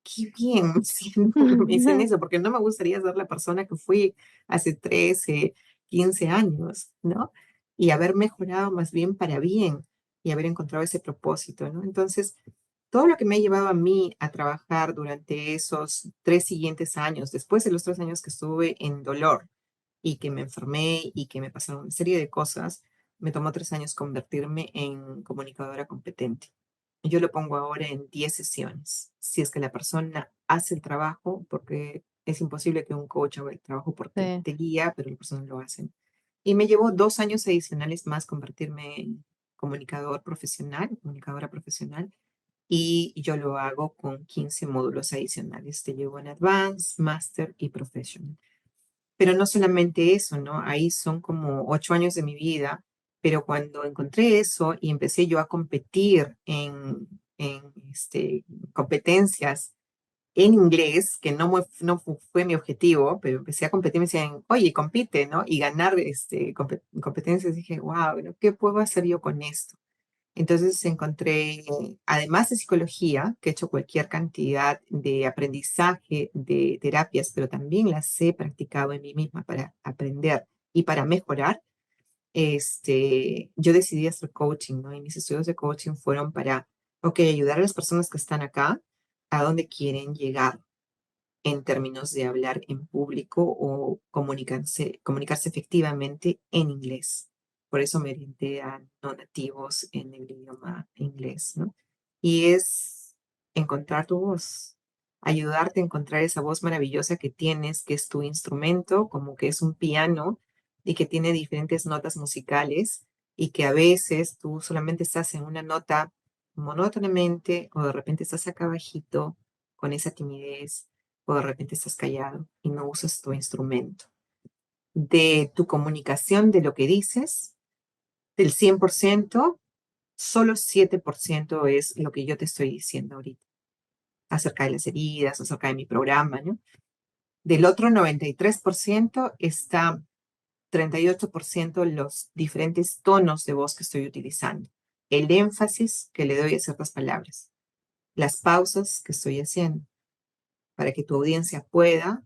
qué bien me siento que me dicen eso, porque no me gustaría ser la persona que fui hace 13, 15 años, ¿no? Y haber mejorado más bien para bien y haber encontrado ese propósito, ¿no? Entonces, todo lo que me ha llevado a mí a trabajar durante esos 3 siguientes años, después de los 3 años que estuve en dolor y que me enfermé y que me pasaron una serie de cosas, me tomó 3 años convertirme en comunicadora competente. Yo lo pongo ahora en 10 sesiones. Si es que la persona hace el trabajo, porque es imposible que un coach haga el trabajo porque Sí. te guía, pero la persona lo hace. Y me llevó 2 años adicionales más convertirme en comunicador profesional, comunicadora profesional, y yo lo hago con 15 módulos adicionales. Te llevo en Advanced, Master y Professional. Pero no solamente eso, ¿no? Ahí son como 8 años de mi vida, pero cuando encontré eso y empecé yo a competir en competencias en inglés, que no fue mi objetivo, pero empecé a competir, me decían, oye, compite, ¿no? Y ganar competencias, dije, wow, ¿no? ¿Qué puedo hacer yo con esto? Entonces encontré, además de psicología, que he hecho cualquier cantidad de aprendizaje, de terapias, pero también las he practicado en mí misma para aprender y para mejorar. Yo decidí hacer coaching, ¿no? Y mis estudios de coaching fueron para, ok, ayudar a las personas que están acá a donde quieren llegar en términos de hablar en público o comunicarse efectivamente en inglés. Por eso me orienté a no nativos en el idioma inglés, ¿no? Y es encontrar tu voz, ayudarte a encontrar esa voz maravillosa que tienes, que es tu instrumento, como que es un piano y que tiene diferentes notas musicales y que a veces tú solamente estás en una nota monótonamente o de repente estás acá abajito con esa timidez o de repente estás callado y no usas tu instrumento. De tu comunicación, de lo que dices, del 100%, solo 7% es lo que yo te estoy diciendo ahorita, acerca de las heridas, acerca de mi programa, ¿no? Del otro 93% está 38% los diferentes tonos de voz que estoy utilizando, el énfasis que le doy a ciertas palabras, las pausas que estoy haciendo para que tu audiencia pueda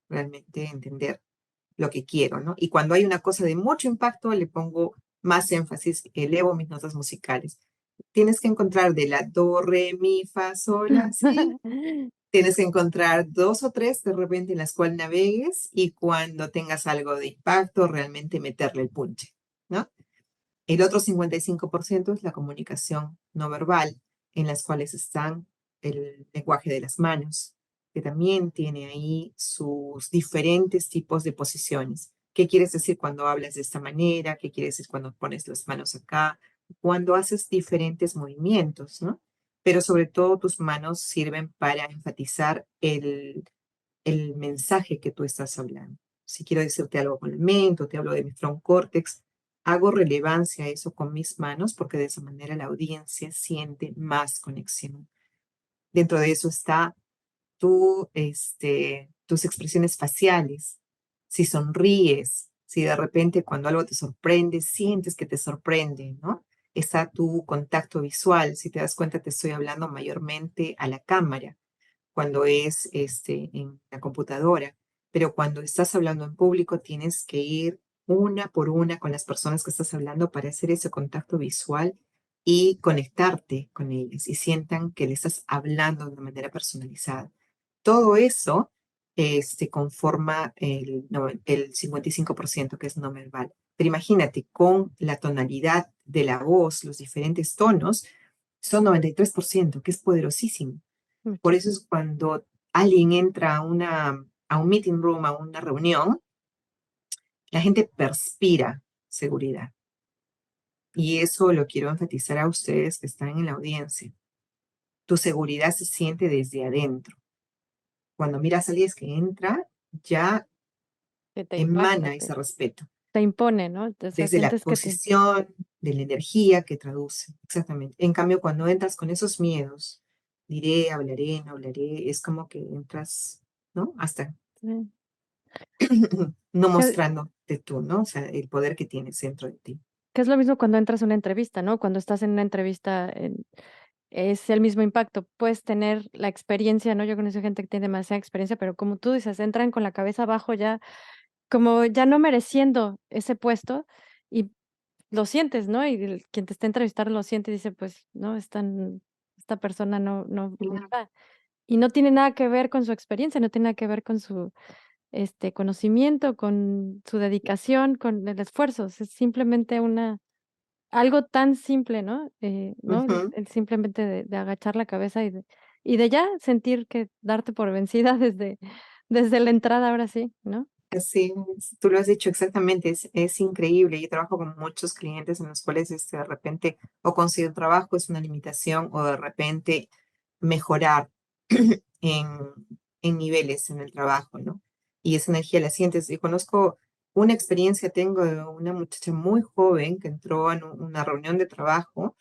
realmente entender lo que quiero, ¿no? Y cuando hay una cosa de mucho impacto, le pongo más énfasis, elevo mis notas musicales. Tienes que encontrar de la do, re, mi, fa, sol, la, si. Tienes que encontrar dos o tres de repente en las cuales navegues y cuando tengas algo de impacto, realmente meterle el punche, ¿no? El otro 55% es la comunicación no verbal, en las cuales están el lenguaje de las manos, que también tiene ahí sus diferentes tipos de posiciones. ¿Qué quieres decir cuando hablas de esta manera? ¿Qué quieres decir cuando pones las manos acá? Cuando haces diferentes movimientos, ¿no? Pero sobre todo tus manos sirven para enfatizar el mensaje que tú estás hablando. Si quiero decirte algo con la mente o te hablo de mi front cortex, hago relevancia a eso con mis manos porque de esa manera la audiencia siente más conexión. Dentro de eso está tus expresiones faciales. Si sonríes, si de repente cuando algo te sorprende, sientes que te sorprende, ¿no? Está tu contacto visual. Si te das cuenta, te estoy hablando mayormente a la cámara cuando es en la computadora, pero cuando estás hablando en público tienes que ir una por una con las personas que estás hablando para hacer ese contacto visual y conectarte con ellas y sientan que le estás hablando de una manera personalizada. Todo eso conforma el 55% que es no verbal. Pero imagínate, con la tonalidad de la voz, los diferentes tonos, son 93%, que es poderosísimo. Por eso Muchísimo. es cuando alguien entra a un meeting room, a una reunión, la gente perspira seguridad. Y eso lo quiero enfatizar a ustedes que están en la audiencia. Tu seguridad se siente desde adentro. Cuando miras a alguien que entra, ya Que te impacta, emana ese respeto. te impone, ¿no? O sea, Desde la sientes que te... posición, de la energía que traduce. Exactamente. En cambio, cuando entras con esos miedos, diré, hablaré, no hablaré, es como que entras, ¿no? Hasta no Sí. mostrándote tú, ¿no? O sea, el poder que tienes dentro de ti. Que es lo mismo cuando entras a una entrevista, ¿no? Cuando estás en una entrevista, es el mismo impacto. Puedes tener la experiencia, ¿no? Yo conozco gente que tiene demasiada experiencia, pero como tú dices, entran con la cabeza abajo ya, como ya no mereciendo ese puesto y lo sientes, ¿no? Y quien te está entrevistando lo siente y dice, pues, no, esta persona no le va. Y no tiene nada que ver con su experiencia, no tiene nada que ver con su conocimiento, con su dedicación, con el esfuerzo. Es simplemente algo tan simple, ¿no? ¿No? Ujú. El simplemente de agachar la cabeza y de ya sentir que darte por vencida desde la entrada, ahora sí, ¿no? Así es, tú lo has dicho exactamente, es increíble. Yo trabajo con muchos clientes en los cuales de repente o conseguir trabajo es una limitación o de repente mejorar en, en niveles en el trabajo, ¿no? Y esa energía la sientes. Y conozco una experiencia, tengo de una muchacha muy joven que entró en una reunión de trabajo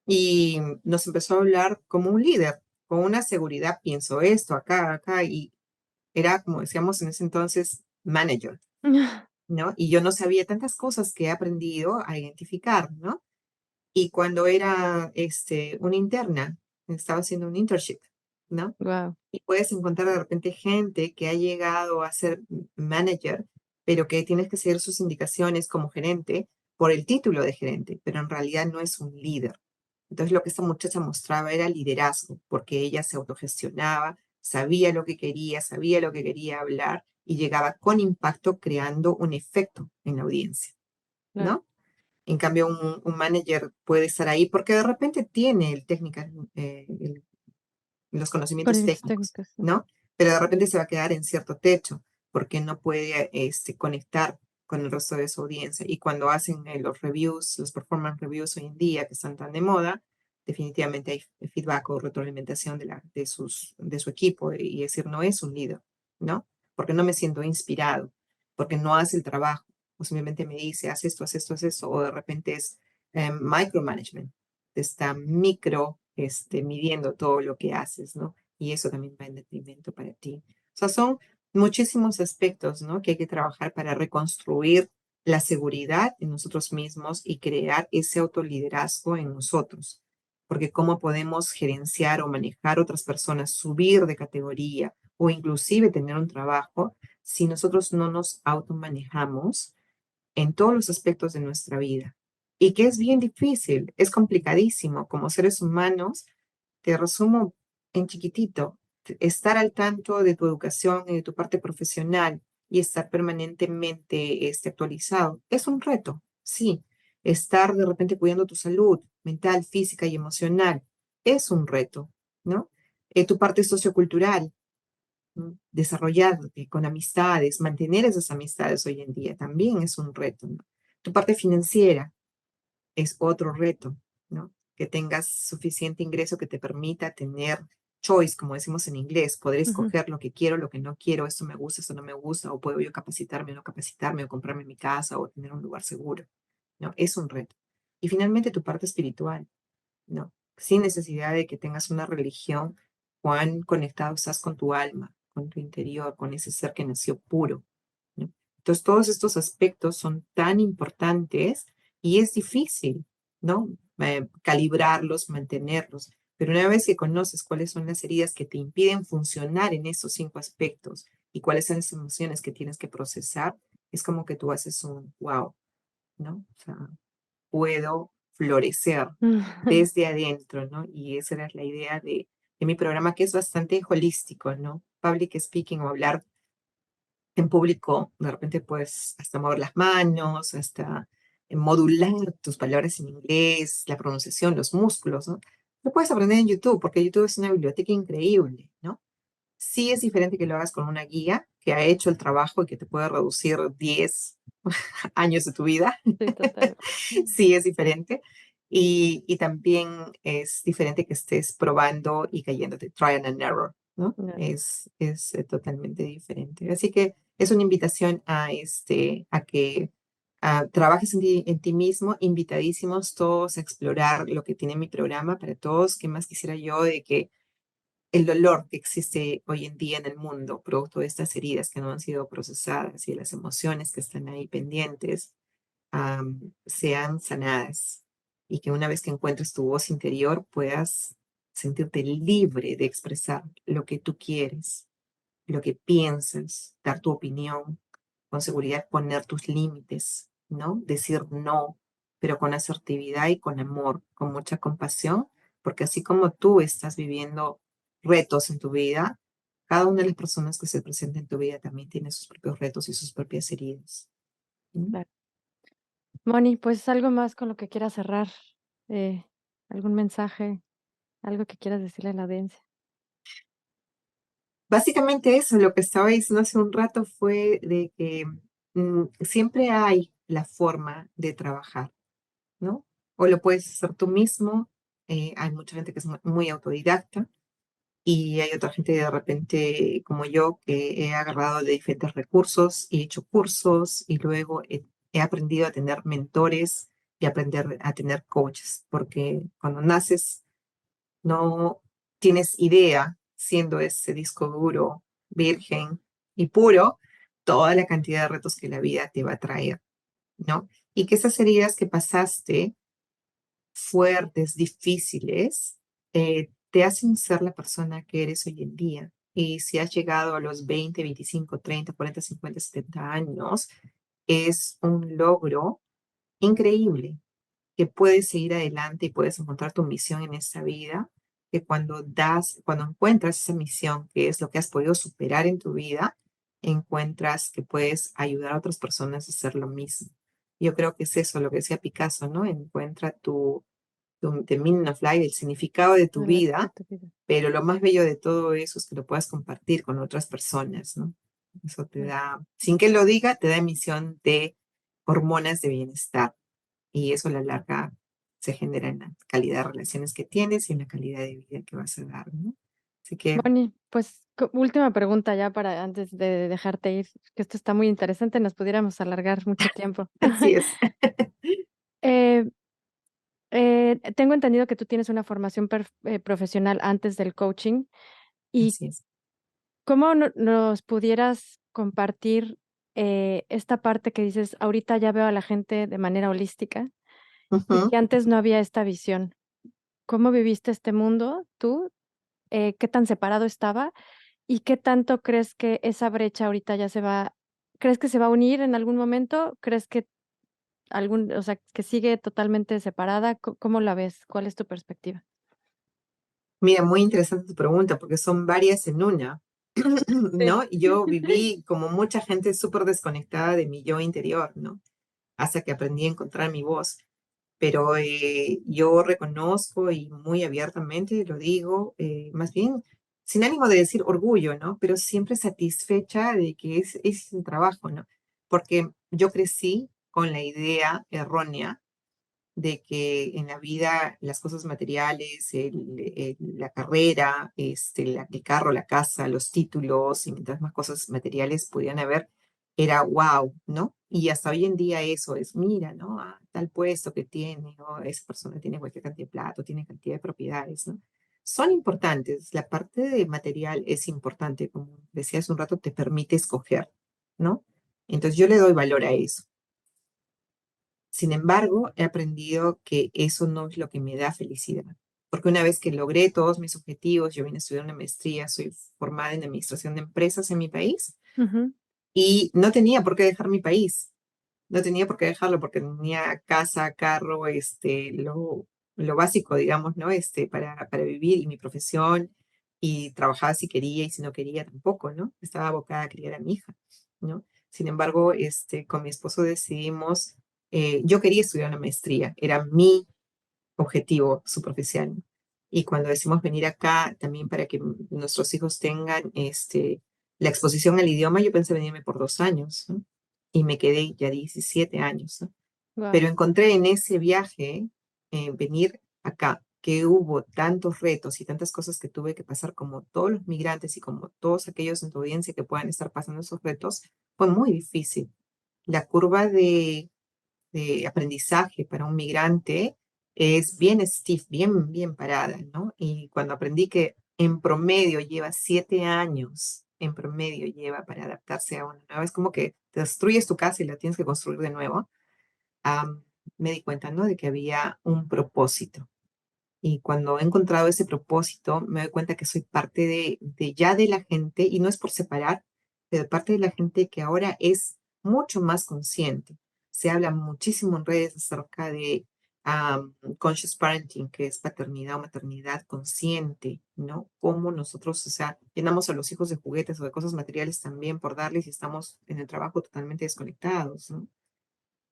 y nos empezó a hablar como un líder, con una seguridad, pienso esto, acá, acá, y era como decíamos en ese entonces, manager. ¿No? Y yo no sabía tantas cosas que he aprendido a identificar, ¿no? Y cuando era una interna, estaba haciendo un internship, ¿no? Wow, Y puedes encontrar de repente gente que ha llegado a ser manager, pero que tienes que seguir sus indicaciones como gerente por el título de gerente, pero en realidad no es un líder. Entonces lo que esta muchacha mostraba era liderazgo, porque ella se autogestionaba, sabía lo que quería hablar y llegaba con impacto creando un efecto en la audiencia, claro. ¿no? En cambio, un manager puede estar ahí porque de repente tiene los conocimientos Conocimientos técnicos, técnicos, sí. ¿no? Pero de repente se va a quedar en cierto techo porque no puede conectar con el resto de su audiencia. Y cuando hacen los reviews, los performance reviews hoy en día que están tan de moda, definitivamente hay feedback o retroalimentación de su equipo y decir, no es un líder, ¿no? Porque no me siento inspirado, porque no hace el trabajo, o simplemente me dice, haz esto, haz esto, haz esto, o de repente es micromanagement, te está midiendo todo lo que haces, ¿no? Y eso también va en detrimento para ti. O sea, son muchísimos aspectos, ¿no? Que hay que trabajar para reconstruir la seguridad en nosotros mismos y crear ese autoliderazgo en nosotros. Porque cómo podemos gerenciar o manejar otras personas, subir de categoría o inclusive tener un trabajo si nosotros no nos automanejamos en todos los aspectos de nuestra vida. Y que es bien difícil, es complicadísimo como seres humanos. Te resumo en chiquitito, estar al tanto de tu educación y de tu parte profesional y estar permanentemente actualizado es un reto, sí. Estar de repente cuidando tu salud mental, física y emocional es un reto, ¿no? Tu parte sociocultural, ¿no? Desarrollarte con amistades, mantener esas amistades hoy en día también es un reto, ¿no? Tu parte financiera es otro reto, ¿no? Que tengas suficiente ingreso que te permita tener choice, como decimos en inglés, poder Ujú, escoger lo que quiero, lo que no quiero, esto me gusta, esto no me gusta, o puedo yo capacitarme o no capacitarme, o comprarme mi casa, o tener un lugar seguro, ¿no? Es un reto. Y finalmente tu parte espiritual, ¿no? Sin necesidad de que tengas una religión, cuán conectado estás con tu alma, con tu interior, con ese ser que nació puro, ¿no? Entonces, todos estos aspectos son tan importantes y es difícil, ¿no? Calibrarlos, mantenerlos. Pero una vez que conoces cuáles son las heridas que te impiden funcionar en esos 5 aspectos y cuáles son las emociones que tienes que procesar, es como que tú haces un wow, ¿no? O sea, puedo florecer ujú. desde adentro, ¿no? Y esa era la idea de mi programa, que es bastante holístico, ¿no? Public speaking o hablar en público, de repente puedes hasta mover las manos, hasta modular tus palabras en inglés, la pronunciación, los músculos, ¿no? Lo puedes aprender en YouTube, porque YouTube es una biblioteca increíble, ¿no? Sí es diferente que lo hagas con una guía que ha hecho el trabajo y que te puede reducir 10 años de tu vida. Sí, total. Sí es diferente. Y también es diferente que estés probando y cayéndote, trial and error, ¿no? Ya. Es totalmente diferente. Así que es una invitación a que trabajes en ti mismo, invitadísimos todos a explorar lo que tiene mi programa para todos. ¿Qué más quisiera yo de que el dolor que existe hoy en día en el mundo, producto de estas heridas que no han sido procesadas y de las emociones que están ahí pendientes? sean sanadas y que una vez que encuentres tu voz interior puedas sentirte libre de expresar lo que tú quieres, lo que piensas, dar tu opinión, con seguridad poner tus límites, ¿no? Decir no, pero con asertividad y con amor, con mucha compasión, porque así como tú estás viviendo retos en tu vida, cada una de las personas que se presenta en tu vida también tiene sus propios retos y sus propias heridas. ¿Mm? Claro. Moni, pues algo más con lo que quieras cerrar, eh, algún mensaje, algo que quieras decirle a la audiencia. Básicamente eso, lo que estaba diciendo hace un rato fue de que siempre hay la forma de trabajar, ¿no? O lo puedes hacer tú mismo, hay mucha gente que es muy autodidacta y hay otra gente de repente como yo que he agarrado de diferentes recursos y he hecho cursos y luego he aprendido a tener mentores y aprender a tener coaches, porque cuando naces no tienes idea, siendo ese disco duro, virgen y puro, toda la cantidad de retos que la vida te va a traer, ¿no? Y que esas heridas que pasaste, fuertes, difíciles, te hacen ser la persona que eres hoy en día. Y si has llegado a los 20, 25, 30, 40, 50, 70 años, es un logro increíble que puedes seguir adelante y puedes encontrar tu misión en esta vida, que cuando encuentras esa misión, que es lo que has podido superar en tu vida, encuentras que puedes ayudar a otras personas a hacer lo mismo. Yo creo que es eso lo que decía Picasso, ¿no? Encuentra the meaning of life, el significado de tu De vida, tu vida. pero lo más bello de todo eso es que lo puedas compartir con otras personas, ¿no? Eso te Claro. da, sin que lo diga, te da emisión de hormonas de bienestar y eso a la larga se genera en la calidad de relaciones que tienes y en la calidad de vida que vas a dar, ¿no? Así que Moni, pues última pregunta ya para antes de dejarte ir, que esto está muy interesante, nos pudiéramos alargar mucho tiempo. así es, Eh, tengo entendido que tú tienes una formación profesional antes del coaching y así es. cómo nos pudieras compartir esta parte que dices, ahorita ya veo a la gente de manera holística y Ujú. que antes no había esta visión. ¿Cómo viviste este mundo tú? ¿Qué tan separado estaba? ¿Y qué tanto crees que esa brecha ahorita ya crees que se va a unir en algún momento? ¿Crees que o sea, que sigue totalmente separada? ¿Cómo la ves? ¿Cuál es tu perspectiva? Mira, muy interesante tu pregunta porque son varias en una, Sí. ¿no? Y yo viví como mucha gente súper desconectada de mi yo interior, ¿no? Hasta que aprendí a encontrar mi voz. Pero yo reconozco y muy abiertamente lo digo, más bien sin ánimo de decir orgullo, ¿no? Pero siempre satisfecha de que es un trabajo, ¿no? Porque yo crecí con la idea errónea de que en la vida las cosas materiales, la carrera, el carro, la casa, los títulos y mientras más cosas materiales podían haber, era wow, ¿no? Y hasta hoy en día eso es, mira, ¿no? Ah, tal puesto que tiene, o esa persona tiene cualquier cantidad de plata, o tiene cantidad de propiedades, ¿no? Son importantes, la parte de material es importante, como decía hace un rato, te permite escoger, ¿no? Entonces yo le doy valor a eso. Sin embargo, he aprendido que eso no es lo que me da felicidad. Porque una vez que logré todos mis objetivos, yo vine a estudiar una maestría, soy formada en administración de empresas en mi país Ujú. y no tenía por qué dejar mi país. No tenía por qué dejarlo porque tenía casa, carro, lo básico, digamos, ¿no? Para vivir y mi profesión y trabajaba si quería y si no quería tampoco, ¿no? Estaba abocada a criar a mi hija, ¿no? Sin embargo, con mi esposo decidimos, yo quería estudiar una maestría, era mi objetivo superficial. Y cuando decimos venir acá, también para que nuestros hijos tengan la exposición al idioma, yo pensé venirme por 2 años, ¿no? Y me quedé ya 17 años, ¿no? Guau. Pero encontré en ese viaje, venir acá, que hubo tantos retos y tantas cosas que tuve que pasar como todos los migrantes y como todos aquellos en tu audiencia que puedan estar pasando esos retos, fue muy difícil. La curva de aprendizaje para un migrante es bien stiff, bien parada, ¿no? Y cuando aprendí que en promedio lleva 7 años, en promedio lleva para adaptarse a una nueva, es como que te destruyes tu casa y la tienes que construir de nuevo. am, me di cuenta, ¿no? De que había un propósito. Y cuando he encontrado ese propósito, me doy cuenta que soy parte de ya de la gente, y no es por separar, pero parte de la gente que ahora es mucho más consciente. Se habla muchísimo en redes acerca de conscious parenting, que es paternidad o maternidad consciente, ¿no? Cómo nosotros, o sea, llenamos a los hijos de juguetes o de cosas materiales también por darles y estamos en el trabajo totalmente desconectados, ¿no?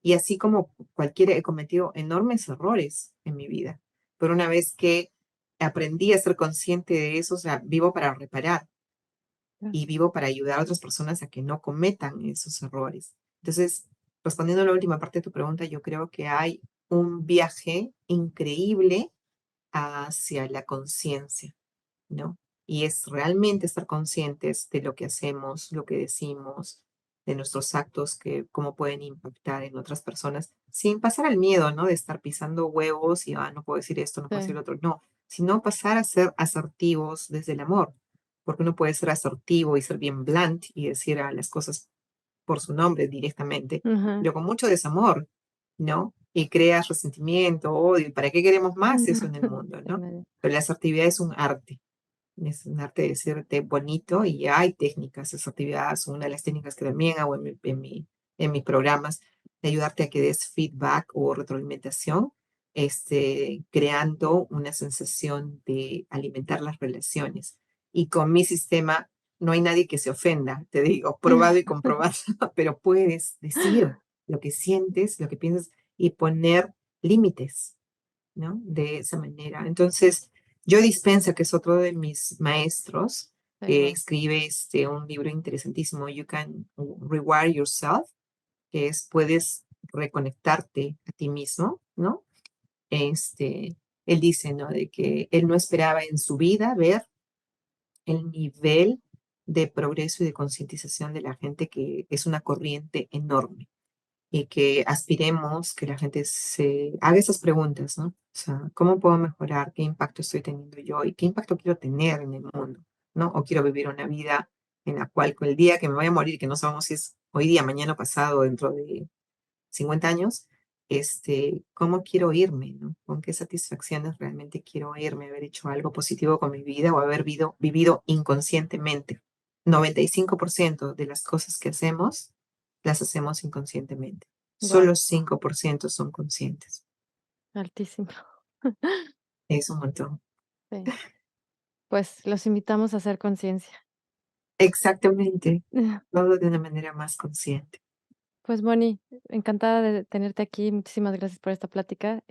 Y así como cualquiera, he cometido enormes errores en mi vida. Pero una vez que aprendí a ser consciente de eso, o sea, vivo para reparar Claro. y vivo para ayudar a otras personas a que no cometan esos errores. Entonces, respondiendo a la última parte de tu pregunta, yo creo que hay un viaje increíble hacia la conciencia, ¿no? Y es realmente estar conscientes de lo que hacemos, lo que decimos, de nuestros actos, que cómo pueden impactar en otras personas, sin pasar al miedo, ¿no? De estar pisando huevos y, no puedo decir esto, no puedo decir Sí. lo otro, no, sino pasar a ser asertivos desde el amor, porque uno puede ser asertivo y ser bien blunt y decir a las cosas por su nombre directamente, Ajá. pero con mucho desamor, ¿no? Y creas resentimiento, odio, ¿y para qué queremos más eso en el mundo, En ¿no? medio. Pero la asertividad es un arte de decirte bonito, y hay técnicas, esa actividad es una de las técnicas que también hago en mis programas, de ayudarte a que des feedback o retroalimentación, creando una sensación de alimentar las relaciones. Y con mi sistema no hay nadie que se ofenda, te digo, probado y comprobado, pero puedes decir lo que sientes, lo que piensas y poner límites, ¿no? De esa manera. Entonces, Joe Dispenza, que es otro de mis maestros, Sí, que wow. escribe un libro interesantísimo, You Can Rewire Yourself, que es puedes reconectarte a ti mismo, ¿no? Este, él dice, ¿no? De que él no esperaba en su vida ver el nivel de progreso y de concientización de la gente, que es una corriente enorme, y que aspiremos que la gente se haga esas preguntas, ¿no? O sea, ¿cómo puedo mejorar? ¿Qué impacto estoy teniendo yo? ¿Y qué impacto quiero tener en el mundo? ¿No? O quiero vivir una vida en la cual con el día que me vaya a morir, que no sabemos si es hoy día, mañana, pasado, dentro de 50 años, ¿cómo quiero irme? ¿No? ¿Con qué satisfacciones realmente quiero irme? Haber hecho algo positivo con mi vida o haber vivido inconscientemente. 95% de las cosas que hacemos las hacemos inconscientemente. Wow, Solo 5% son conscientes. altísimo. Es un montón. Sí. Pues los invitamos a hacer conciencia. Exactamente. Todo de una manera más consciente. Pues Moni, encantada de tenerte aquí. Muchísimas gracias por esta plática.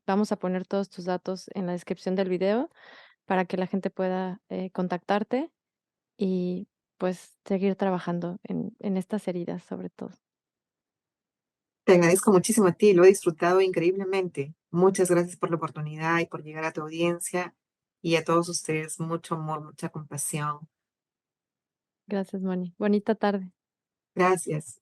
Vamos a poner todos tus datos en la descripción del video para que la gente pueda contactarte y pues seguir trabajando en estas heridas sobre todo. Te agradezco muchísimo a ti, lo he disfrutado increíblemente. Muchas gracias por la oportunidad y por llegar a tu audiencia, y a todos ustedes mucho amor, mucha compasión. Gracias, Moni. Bonita tarde. Gracias.